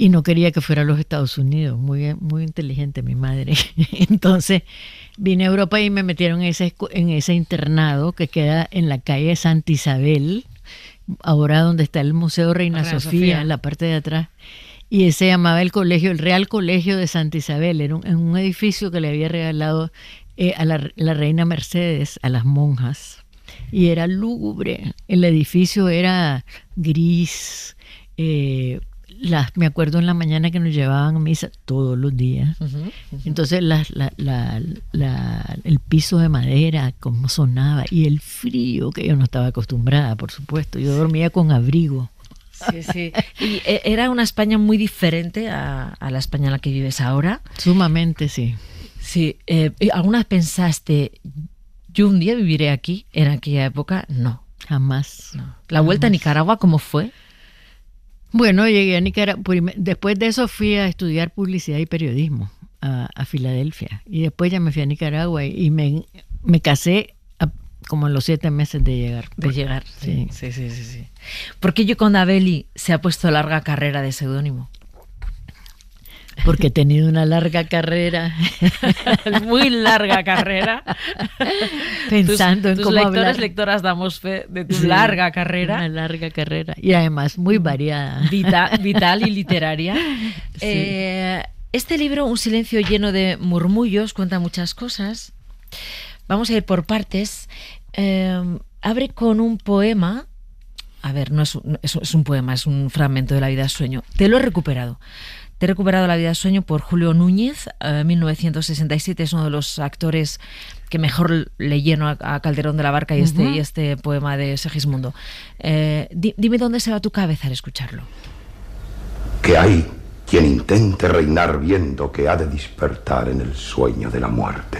Y no quería que fuera a los Estados Unidos, muy, muy inteligente mi madre. Entonces vine a Europa y me metieron en ese internado que queda en la calle Santa Isabel, ahora donde está el Museo Reina Sofía, en la parte de atrás. Y ese se llamaba el Real Colegio de Santa Isabel. Era en un edificio que le había regalado a la reina Mercedes, a las monjas. Y era lúgubre. El edificio era gris, me acuerdo en la mañana que nos llevaban a misa todos los días. Entonces el piso de madera, cómo sonaba, y el frío, que yo no estaba acostumbrada, por supuesto. Yo dormía con abrigo. Sí. ¿Y era una España muy diferente a la España en la que vives ahora? Sumamente, sí. Sí. ¿Alguna vez pensaste, yo un día viviré aquí, en aquella época? No. Jamás. No. ¿La vuelta a Nicaragua cómo fue? Bueno, llegué a Nicaragua. Después de eso fui a estudiar publicidad y periodismo a Filadelfia. Y después ya me fui a Nicaragua y me casé como a los 7 meses de llegar. Sí. ¿Por qué Yoconda Belli se ha puesto larga carrera de seudónimo? Porque he tenido una larga carrera. Muy larga carrera. Pensando en cómo hablar. Lectoras damos fe de tu larga carrera. Una larga carrera. Y además muy variada. Vital y literaria. Sí. Este libro, Un silencio lleno de murmullos, cuenta muchas cosas. Vamos a ir por partes. Abre con un poema. A ver, no es un poema, es un fragmento de La vida sueño. Te lo he recuperado. Te he recuperado La vida sueño por Julio Núñez, 1967. Es uno de los actores que mejor le lleno a Calderón de la Barca y este poema de Segismundo. Dime dónde se va tu cabeza al escucharlo. Que hay quien intente reinar viendo que ha de despertar en el sueño de la muerte.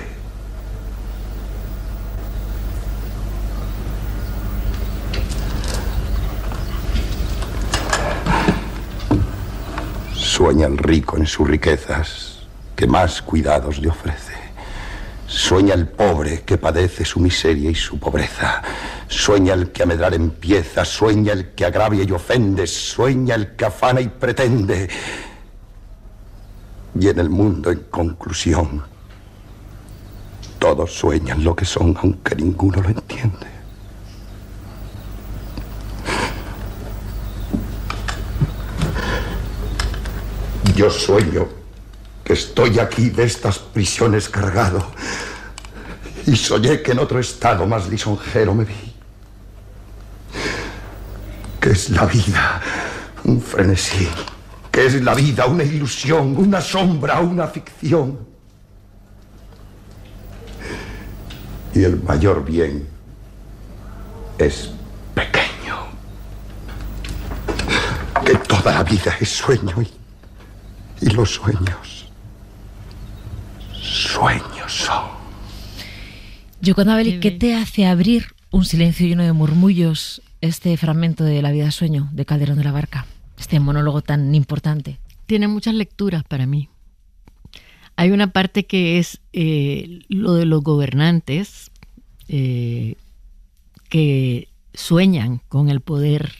Sueña el rico en sus riquezas, que más cuidados le ofrece. Sueña el pobre que padece su miseria y su pobreza. Sueña el que a medrar empieza, sueña el que agravia y ofende, sueña el que afana y pretende. Y en el mundo, en conclusión, todos sueñan lo que son, aunque ninguno lo entiende. Yo sueño que estoy aquí de estas prisiones cargado, y soñé que en otro estado más lisonjero me vi. ¿Qué es la vida? Un frenesí. ¿Qué es la vida? Una ilusión, una sombra, una ficción. Y el mayor bien es pequeño. Que toda la vida es sueño y los sueños son. Yoconda Belli, ¿qué te hace abrir un silencio lleno de murmullos este fragmento de La vida sueño de Calderón de la Barca? Este monólogo tan importante. Tiene muchas lecturas para mí. Hay una parte que es lo de los gobernantes que sueñan con el poder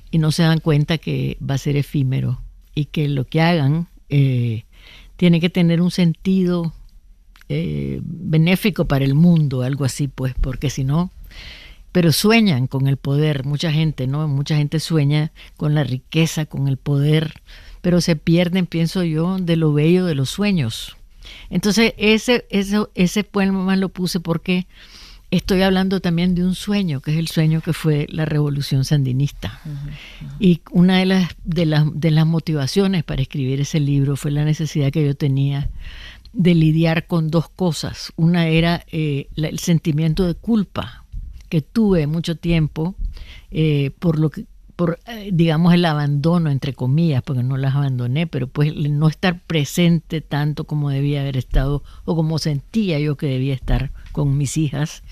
y no se dan cuenta que va a ser efímero y que lo que hagan tiene que tener un sentido benéfico para el mundo, algo así, pues, porque si no... Pero sueñan con el poder, mucha gente, ¿no? Mucha gente sueña con la riqueza, con el poder, pero se pierden, pienso yo, de lo bello de los sueños. Entonces, ese poema lo puse porque estoy hablando también de un sueño, que es el sueño que fue la Revolución Sandinista. Y una de las motivaciones para escribir ese libro fue la necesidad que yo tenía de lidiar con dos cosas. Una era el sentimiento de culpa que tuve mucho tiempo por digamos el abandono, entre comillas, porque no las abandoné, pero pues el no estar presente tanto como debía haber estado o como sentía yo que debía estar con mis hijas.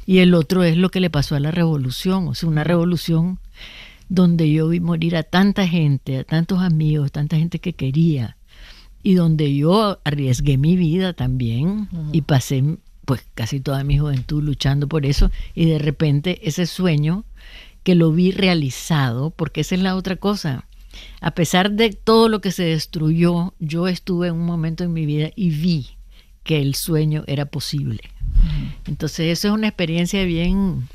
Y el otro es lo que le pasó a la revolución, o sea, una revolución donde yo vi morir a tanta gente, a tantos amigos, tanta gente que quería, y donde yo arriesgué mi vida también y pasé pues casi toda mi juventud luchando por eso, y de repente ese sueño que lo vi realizado, porque esa es la otra cosa. A pesar de todo lo que se destruyó, yo estuve en un momento en mi vida y vi que el sueño era posible. Entonces eso es una experiencia bien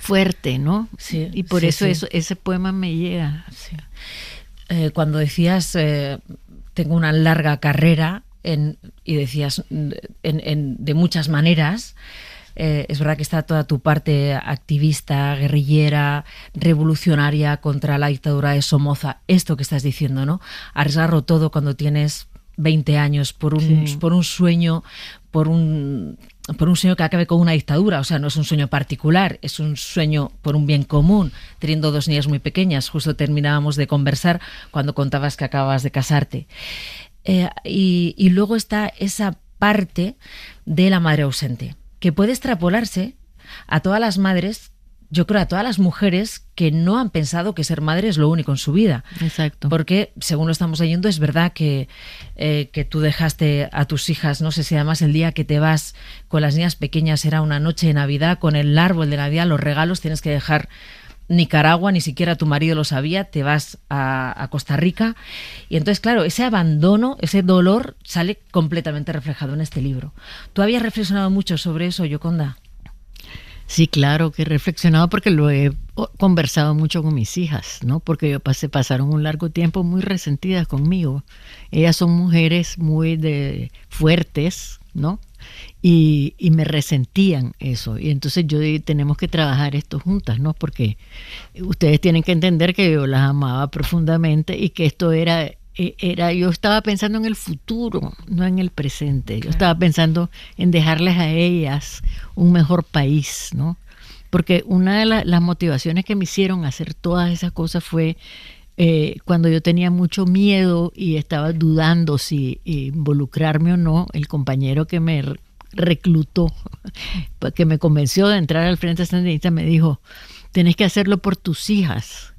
fuerte, ¿no? Sí, y por eso ese poema me llega. Sí. Cuando decías, tengo una larga carrera, y decías de muchas maneras, es verdad que está toda tu parte activista, guerrillera, revolucionaria contra la dictadura de Somoza, esto que estás diciendo, ¿no? Arriesgarlo todo cuando tienes 20 años por un sueño, por un sueño que acabe con una dictadura. O sea, no es un sueño particular, es un sueño por un bien común, teniendo dos niñas muy pequeñas. Justo terminábamos de conversar cuando contabas que acabas de casarte. Y luego está esa parte de la madre ausente, que puede extrapolarse a todas las madres, yo creo a todas las mujeres que no han pensado que ser madre es lo único en su vida. Exacto. Porque, según lo estamos leyendo, es verdad que tú dejaste a tus hijas, no sé si además el día que te vas con las niñas pequeñas era una noche de Navidad, con el árbol de Navidad, los regalos, tienes que dejar Nicaragua, ni siquiera tu marido lo sabía, te vas a Costa Rica, y entonces claro, ese abandono, ese dolor sale completamente reflejado en este libro. ¿Tú habías reflexionado mucho sobre eso, Yoconda? Sí, claro que he reflexionado porque lo he conversado mucho con mis hijas, ¿no? Porque pasaron un largo tiempo muy resentidas conmigo. Ellas son mujeres muy fuertes, ¿no? Y me resentían eso. Y entonces yo dije, tenemos que trabajar esto juntas, ¿no? Porque ustedes tienen que entender que yo las amaba profundamente y que esto era yo estaba pensando en el futuro, no en el presente. Yo estaba pensando en dejarles a ellas un mejor país, ¿no? Porque una de las motivaciones que me hicieron hacer todas esas cosas fue cuando yo tenía mucho miedo y estaba dudando si involucrarme o no. El compañero que me reclutó, que me convenció de entrar al Frente Sandinista, me dijo, tenés que hacerlo por tus hijas,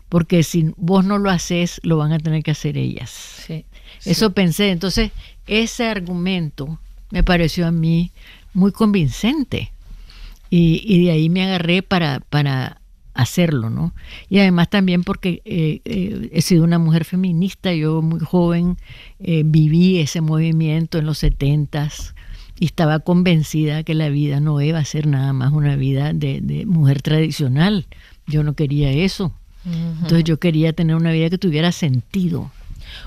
porque si vos no lo haces, lo van a tener que hacer ellas. Sí, Eso pensé. Entonces, ese argumento me pareció a mí muy convincente. Y de ahí me agarré para hacerlo, ¿no? Y además también porque he sido una mujer feminista. Yo muy joven viví ese movimiento en los 70s y estaba convencida que la vida no iba a ser nada más una vida de mujer tradicional. Yo no quería eso. Entonces yo quería tener una vida que tuviera sentido.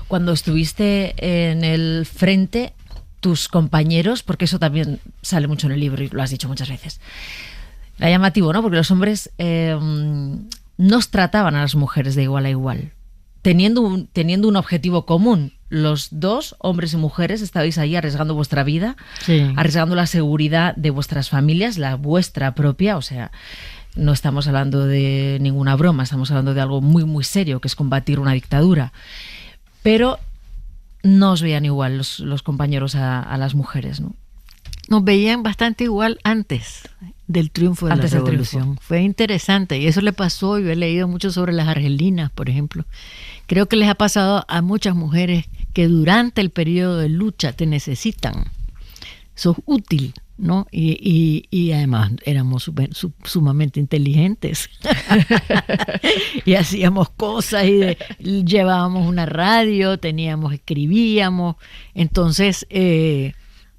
Cuando estuviste en el frente, tus compañeros, porque eso también sale mucho en el libro y lo has dicho muchas veces, era llamativo, ¿no? Porque los hombres nos trataban a las mujeres de igual a igual, teniendo un objetivo común. Los dos, hombres y mujeres, estabais ahí arriesgando vuestra vida, arriesgando la seguridad de vuestras familias, la vuestra propia. O sea, no estamos hablando de ninguna broma, estamos hablando de algo muy, muy serio, que es combatir una dictadura. Pero no os veían igual los compañeros a las mujeres, ¿no? Nos veían bastante igual antes del triunfo de la revolución. Fue interesante, y eso le pasó. Yo he leído mucho sobre las argelinas, por ejemplo. Creo que les ha pasado a muchas mujeres que durante el periodo de lucha te necesitan. Sos útil, ¿no? Y además éramos sumamente inteligentes. Y hacíamos cosas y llevábamos una radio, escribíamos. Entonces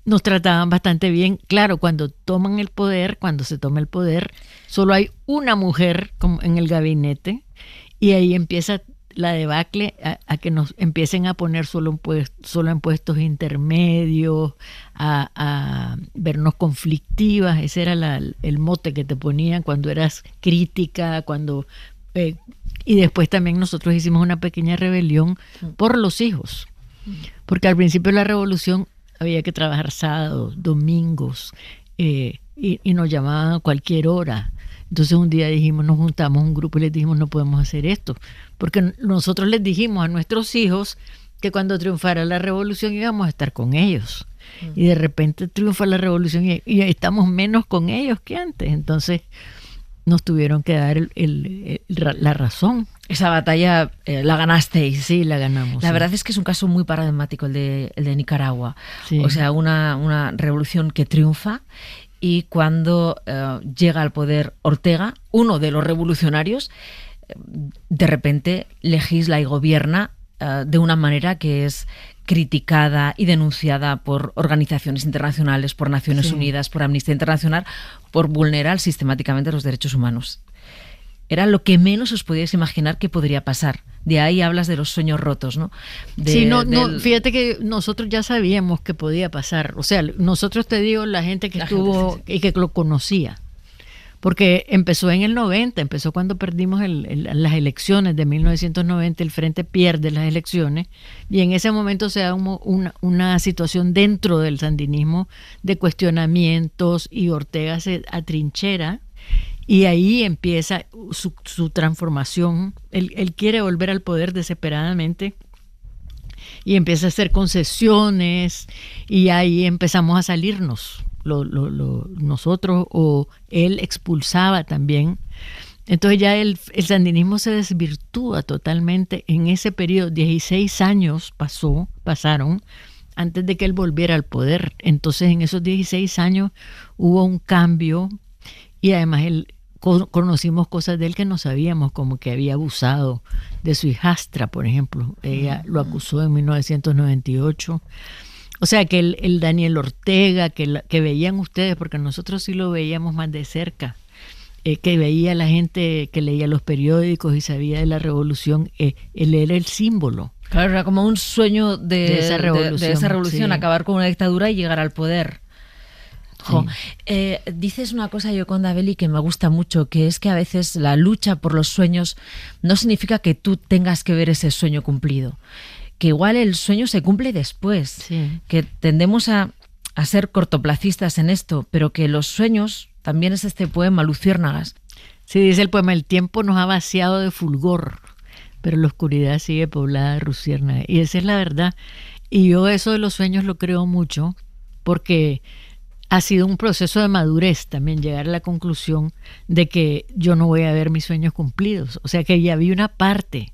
nos trataban bastante bien. Claro, cuando se toma el poder, solo hay una mujer en el gabinete, y ahí empieza la debacle a que nos empiecen a poner solo en puestos intermedios, a vernos conflictivas. Ese era el mote que te ponían cuando eras crítica, y después también nosotros hicimos una pequeña rebelión por los hijos, porque al principio de la revolución había que trabajar sábados, domingos, y nos llamaban a cualquier hora. Entonces un día nos juntamos un grupo y les dijimos: no podemos hacer esto, porque nosotros les dijimos a nuestros hijos que cuando triunfara la revolución íbamos a estar con ellos, y de repente triunfa la revolución y estamos menos con ellos que antes. Entonces nos tuvieron que dar la razón. Esa batalla la ganasteis. Sí, la ganamos. La verdad es que es un caso muy paradigmático el de Nicaragua. Sí. O sea, una revolución que triunfa, y cuando llega al poder Ortega, uno de los revolucionarios, de repente legisla y gobierna de una manera que es criticada y denunciada por organizaciones internacionales, por Naciones Unidas, por Amnistía Internacional, por vulnerar sistemáticamente los derechos humanos. Era lo que menos os podíais imaginar que podría pasar. De ahí hablas de los sueños rotos, ¿no? Fíjate que nosotros ya sabíamos que podía pasar. O sea, nosotros, te digo, la gente que estuvo y que lo conocía. Porque empezó en el 90, empezó cuando perdimos las elecciones de 1990, el Frente pierde las elecciones, y en ese momento se da una situación dentro del sandinismo de cuestionamientos, y Ortega se atrinchera. Y ahí empieza su transformación. Él quiere volver al poder desesperadamente, y empieza a hacer concesiones, y ahí empezamos a salirnos nosotros, o él expulsaba también. Entonces ya el sandinismo se desvirtúa totalmente. En ese periodo, 16 años pasaron antes de que él volviera al poder. Entonces en esos 16 años hubo un cambio, y además conocimos cosas de él que no sabíamos, como que había abusado de su hijastra, por ejemplo. Ella lo acusó en 1998. O sea, que el Daniel Ortega, que veían ustedes, porque nosotros sí lo veíamos más de cerca, que veía la gente que leía los periódicos y sabía de la revolución, él era el símbolo. Claro, era como un sueño de esa revolución, sí. Acabar con una dictadura y llegar al poder. Dices una cosa, Yoconda Belli, que me gusta mucho, que es que a veces la lucha por los sueños no significa que tú tengas que ver ese sueño cumplido, que igual el sueño se cumple después, que tendemos a ser cortoplacistas en esto, pero que los sueños, también es este poema Luciérnagas. Sí, dice el poema: el tiempo nos ha vaciado de fulgor, pero la oscuridad sigue poblada de luciérnagas. Y esa es la verdad. Y yo eso de los sueños lo creo mucho, porque ha sido un proceso de madurez también llegar a la conclusión de que yo no voy a ver mis sueños cumplidos. O sea, que ya vi una parte,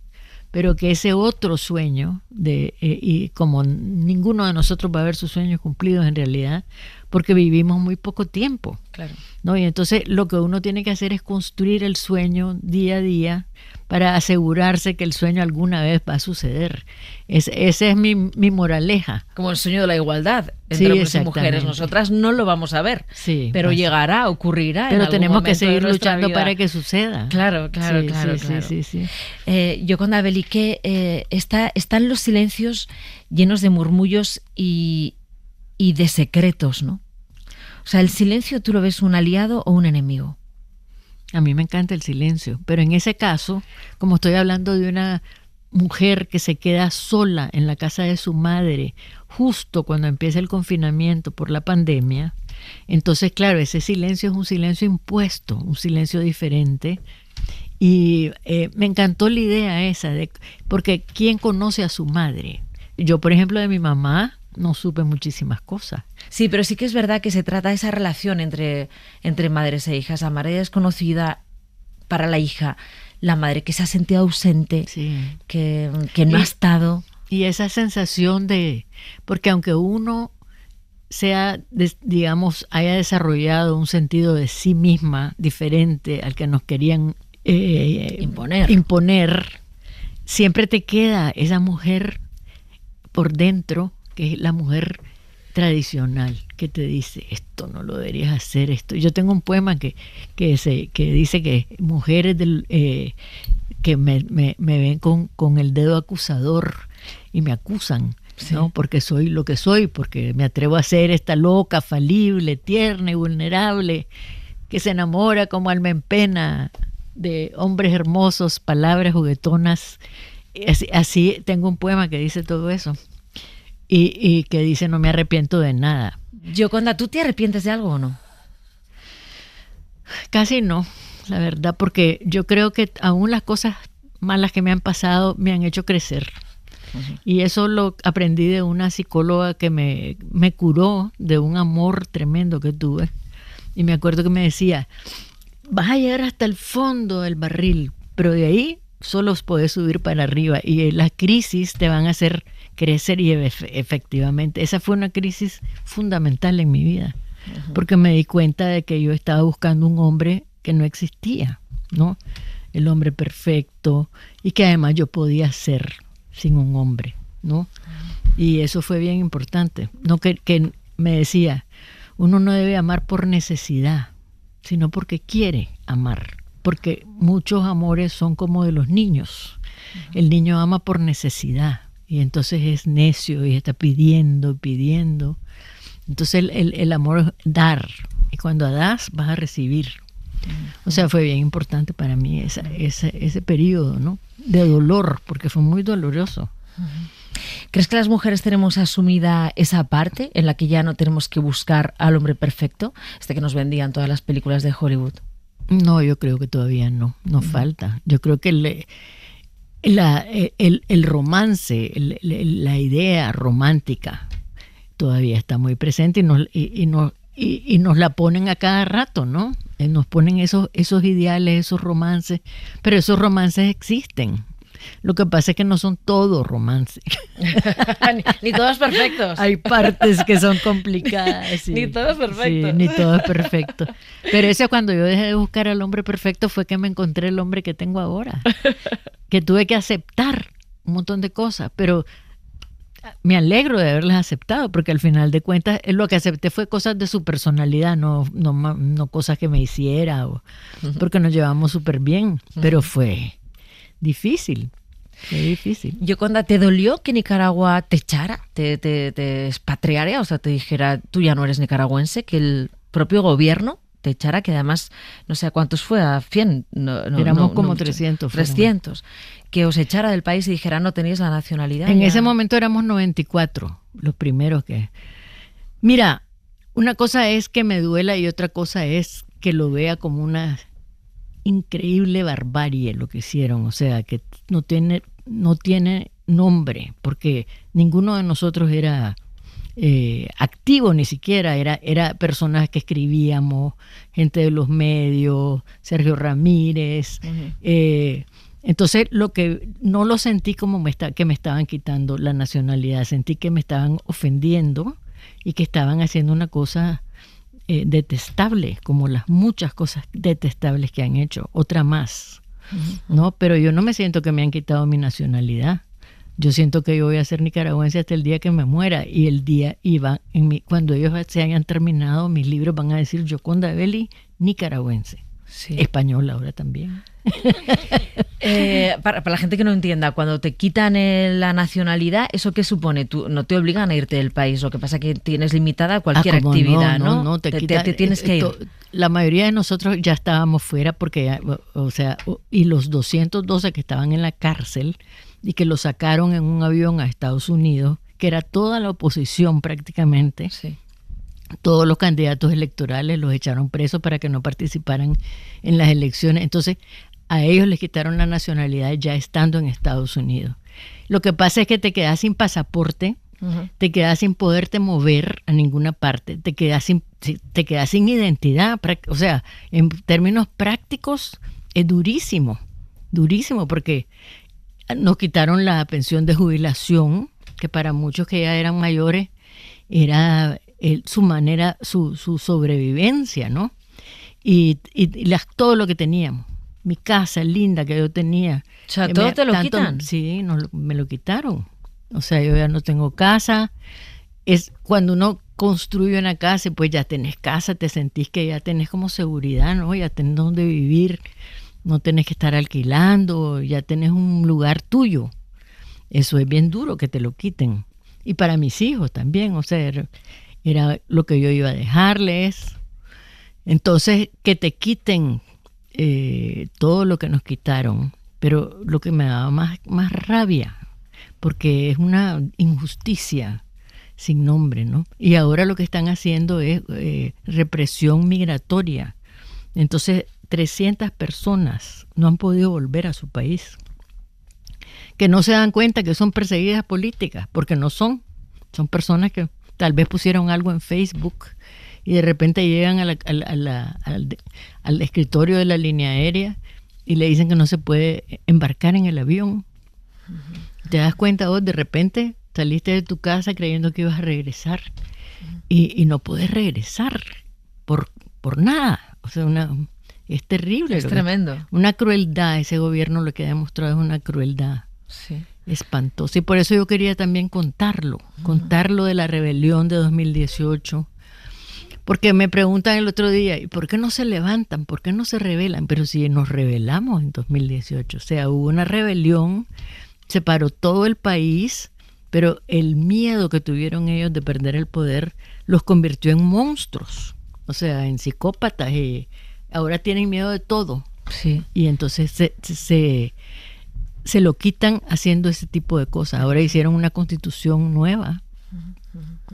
pero que ese otro sueño, y como ninguno de nosotros va a ver sus sueños cumplidos en realidad, porque vivimos muy poco tiempo. Claro. ¿No? Y entonces lo que uno tiene que hacer es construir el sueño día a día para asegurarse que el sueño alguna vez va a suceder. Esa es mi moraleja. Como el sueño de la igualdad entre hombres y mujeres. Nosotras no lo vamos a ver, pero llegará, ocurrirá. Pero en tenemos que seguir luchando luchando para que suceda. Claro. Yoconda Belli, que están los silencios llenos de murmullos y de secretos, ¿no? O sea, ¿el silencio tú lo ves un aliado o un enemigo? A mí me encanta el silencio, pero en ese caso, como estoy hablando de una mujer que se queda sola en la casa de su madre justo cuando empieza el confinamiento por la pandemia, entonces claro, ese silencio es un silencio impuesto, un silencio diferente. Y me encantó la idea esa, porque ¿quién conoce a su madre? Yo, por ejemplo, de mi mamá no supe muchísimas cosas. Sí, pero sí que es verdad que se trata de esa relación entre madres e hijas. La madre desconocida para la hija, la madre que se ha sentido ausente, que no ha estado. Y esa sensación porque aunque uno digamos, haya desarrollado un sentido de sí misma diferente al que nos querían imponer, siempre te queda esa mujer por dentro, que es la mujer tradicional, que te dice, esto no lo deberías hacer, esto. Yo tengo un poema que dice que mujeres que me ven con el dedo acusador y me acusan, ¿no? Porque soy lo que soy, porque me atrevo a ser esta loca, falible, tierna y vulnerable, que se enamora como alma en pena de hombres hermosos, palabras juguetonas. Así tengo un poema que dice todo eso. Y que dice, no me arrepiento de nada. Yoconda, ¿tú te arrepientes de algo o no? Casi no, la verdad, porque yo creo que aún las cosas malas que me han pasado me han hecho crecer. Uh-huh. Y eso lo aprendí de una psicóloga que me curó de un amor tremendo que tuve. Y me acuerdo que me decía, vas a llegar hasta el fondo del barril, pero de ahí solo podés subir para arriba. Y las crisis te van a hacer crecer, y efectivamente esa fue una crisis fundamental en mi vida, porque me di cuenta de que yo estaba buscando un hombre que no existía, ¿no? El hombre perfecto, y que además yo podía ser sin un hombre, ¿no? Y eso fue bien importante, no que me decía, uno no debe amar por necesidad, sino porque quiere amar, porque muchos amores son como de los niños. El niño ama por necesidad, y entonces es necio y está pidiendo. Entonces el amor es dar, y cuando das vas a recibir. O sea, fue bien importante para mí ese periodo, ¿no? De dolor, porque fue muy doloroso. ¿Crees que las mujeres tenemos asumida esa parte en la que ya no tenemos que buscar al hombre perfecto, que nos vendían todas las películas de Hollywood? No, yo creo que todavía no falta. Yo creo que el romance, la idea romántica todavía está muy presente, y nos la ponen a cada rato, ¿no? Nos ponen esos ideales, esos romances, pero esos romances existen. Lo que pasa es que no son todos romances. Ni todos perfectos. Hay partes que son complicadas. Sí. Ni todos perfectos. Sí, ni todo es perfecto. Pero eso, cuando yo dejé de buscar al hombre perfecto, fue que me encontré el hombre que tengo ahora. Que tuve que aceptar un montón de cosas, pero me alegro de haberlas aceptado, porque al final de cuentas lo que acepté fue cosas de su personalidad, no cosas que me hiciera, porque nos llevamos súper bien, pero fue difícil. Fue difícil. Yoconda, ¿te dolió que Nicaragua te echara, te expatriara? O sea, te dijera, tú ya no eres nicaragüense, que el propio gobierno te echara, que además, no sé a cuántos fue, a 100. Éramos como 300. 300. Que os echara del país y dijera, no tenéis la nacionalidad. En ese momento éramos 94, los primeros que... Mira, una cosa es que me duela y otra cosa es que lo vea como una increíble barbarie lo que hicieron, o sea, que no tiene nombre, porque ninguno de nosotros era activo, ni siquiera era personas que escribíamos, gente de los medios, Sergio Ramírez. Entonces no lo sentí como que me estaban quitando la nacionalidad, sentí que me estaban ofendiendo y que estaban haciendo una cosa detestable, como las muchas cosas detestables que han hecho, otra más, ¿no? Pero yo no me siento que me han quitado mi nacionalidad. Yo siento que yo voy a ser nicaragüense hasta el día que me muera, y el día cuando ellos se hayan terminado, mis libros van a decir Gioconda Belli, nicaragüense. Sí. Español ahora también. Para la gente que no entienda, cuando te quitan la nacionalidad, ¿eso qué supone? Tú no te obligan a irte del país, lo que pasa es que tienes limitada cualquier actividad, ¿no? No, te tienes que ir. La mayoría de nosotros ya estábamos fuera porque, y los 212 que estaban en la cárcel y que los sacaron en un avión a Estados Unidos, que era toda la oposición prácticamente. Sí. Todos los candidatos electorales los echaron presos para que no participaran en las elecciones. Entonces, a ellos les quitaron la nacionalidad ya estando en Estados Unidos. Lo que pasa es que te quedas sin pasaporte, te quedas sin poderte mover a ninguna parte, te quedas sin identidad. O sea, en términos prácticos es durísimo, porque nos quitaron la pensión de jubilación, que para muchos que ya eran mayores era su manera, su sobrevivencia, ¿no? Y todo lo que teníamos, mi casa linda que yo tenía. O sea, todo te lo quitan. Sí, me lo quitaron. O sea, yo ya no tengo casa. Es cuando uno construye una casa, pues ya tenés casa, te sentís que ya tenés como seguridad, ¿no? Ya tenés donde vivir, no tenés que estar alquilando, ya tenés un lugar tuyo. Eso es bien duro que te lo quiten. Y para mis hijos también, o sea, era lo que yo iba a dejarles. Entonces, que te quiten todo lo que nos quitaron, pero lo que me daba más rabia, porque es una injusticia sin nombre, ¿no? Y ahora lo que están haciendo es represión migratoria. Entonces, 300 personas no han podido volver a su país, que no se dan cuenta que son perseguidas políticas, porque no son personas que tal vez pusieron algo en Facebook y de repente llegan al escritorio de la línea aérea y le dicen que no se puede embarcar en el avión. Te das cuenta vos, de repente saliste de tu casa creyendo que ibas a regresar y no puedes regresar por nada. O sea, es terrible. Es tremendo. Una crueldad, ese gobierno lo que ha demostrado es una crueldad. Sí. Espantoso. Y por eso yo quería también contarlo de la rebelión de 2018. Porque me preguntan el otro día, ¿y por qué no se levantan? ¿Por qué no se rebelan? Pero si nos rebelamos en 2018, o sea, hubo una rebelión, se paró todo el país, pero el miedo que tuvieron ellos de perder el poder los convirtió en monstruos, o sea, en psicópatas, y ahora tienen miedo de todo. Sí. Y entonces se lo quitan haciendo ese tipo de cosas. Ahora hicieron una constitución nueva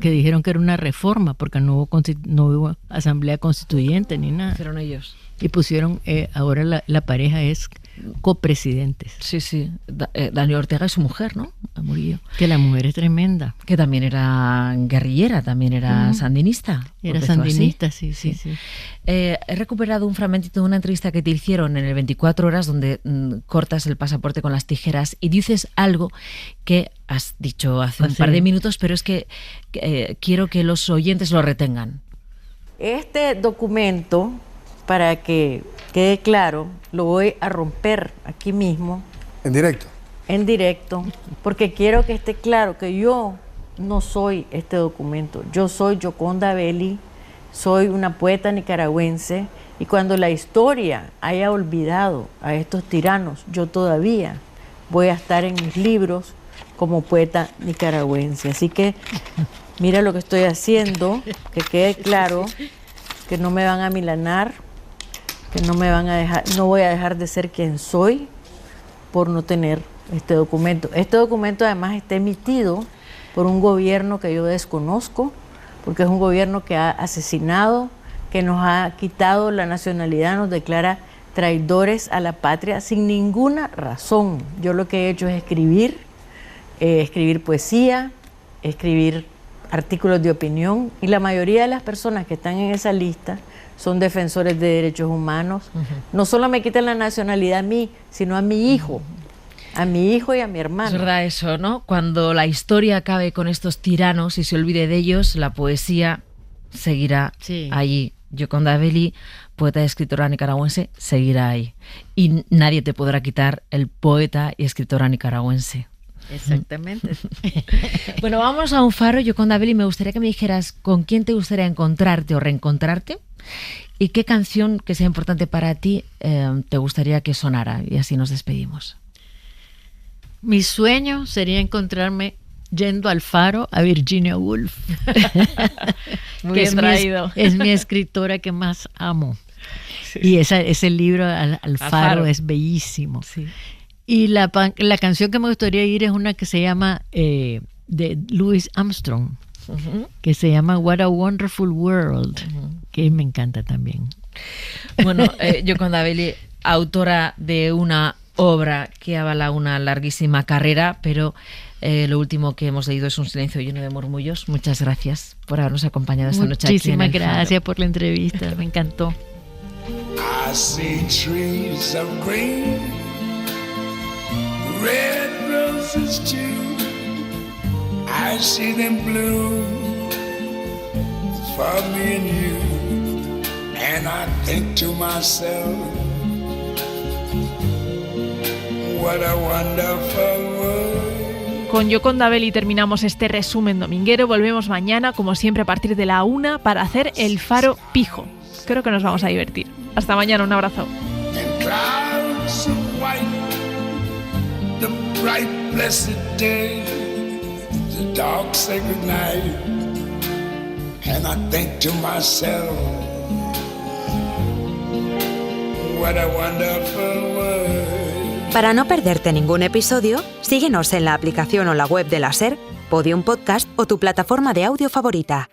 que dijeron que era una reforma porque no hubo asamblea constituyente ni nada. Hicieron ellos. Y pusieron, ahora la pareja es copresidentes. Sí. Daniel Ortega y su mujer, ¿no? Murillo. Que la mujer es tremenda. Que también era guerrillera, también era sandinista. Era sandinista, sí. He recuperado un fragmentito de una entrevista que te hicieron en el 24 horas donde cortas el pasaporte con las tijeras y dices algo que has dicho hace un par de minutos, pero es que quiero que los oyentes lo retengan. Este documento, para que quede claro, lo voy a romper aquí mismo. ¿En directo? En directo, porque quiero que esté claro que yo no soy este documento. Yo soy Gioconda Belli, soy una poeta nicaragüense, y cuando la historia haya olvidado a estos tiranos, yo todavía voy a estar en mis libros como poeta nicaragüense. Así que mira lo que estoy haciendo, que quede claro que no me van a milanar, que no voy a dejar de ser quien soy por no tener este documento. Este documento además está emitido por un gobierno que yo desconozco, porque es un gobierno que ha asesinado, que nos ha quitado la nacionalidad, nos declara traidores a la patria sin ninguna razón. Yo lo que he hecho es escribir poesía, escribir artículos de opinión, y la mayoría de las personas que están en esa lista son defensores de derechos humanos. No solo me quitan la nacionalidad a mí, sino a mi hijo. a mi hijo y a mi hermano. Es verdad eso, ¿no? Cuando la historia acabe con estos tiranos y se olvide de ellos, la poesía seguirá allí. Gioconda Belli, poeta y escritora nicaragüense, seguirá ahí. Y nadie te podrá quitar el poeta y escritora nicaragüense. Exactamente. Bueno, vamos a un faro. Gioconda Belli, me gustaría que me dijeras con quién te gustaría encontrarte o reencontrarte y qué canción que sea importante para ti te gustaría que sonara, y así nos despedimos. Mi sueño sería encontrarme yendo al faro a Virginia Woolf. Muy que bien traído. Es mi escritora que más amo. Sí. Y ese libro al faro es bellísimo. Sí. Y la canción que me gustaría ir es una que se llama de Louis Armstrong, que se llama What a Wonderful World, que me encanta también. Bueno, Gioconda Belli, autora de una obra que avala una larguísima carrera, pero lo último que hemos leído es Un silencio lleno de murmullos. Muchas gracias por habernos acompañado esta noche aquí en El Faro. Muchísimas gracias por la entrevista, me encantó. I see trees of green, red roses too. I see them bloom for me and you. And I think to myself, what a wonderful world. Con Gioconda Belli terminamos este resumen dominguero. Volvemos mañana, como siempre, a partir de la 1 para hacer El Faro Pijo. Creo que nos vamos a divertir. Hasta mañana, un abrazo. Clouds of white, the bright blessed day, the dark sacred night, and I think to myself, what a wonderful world. Para no perderte ningún episodio, síguenos en la aplicación o la web de la SER, Podium Podcast o tu plataforma de audio favorita.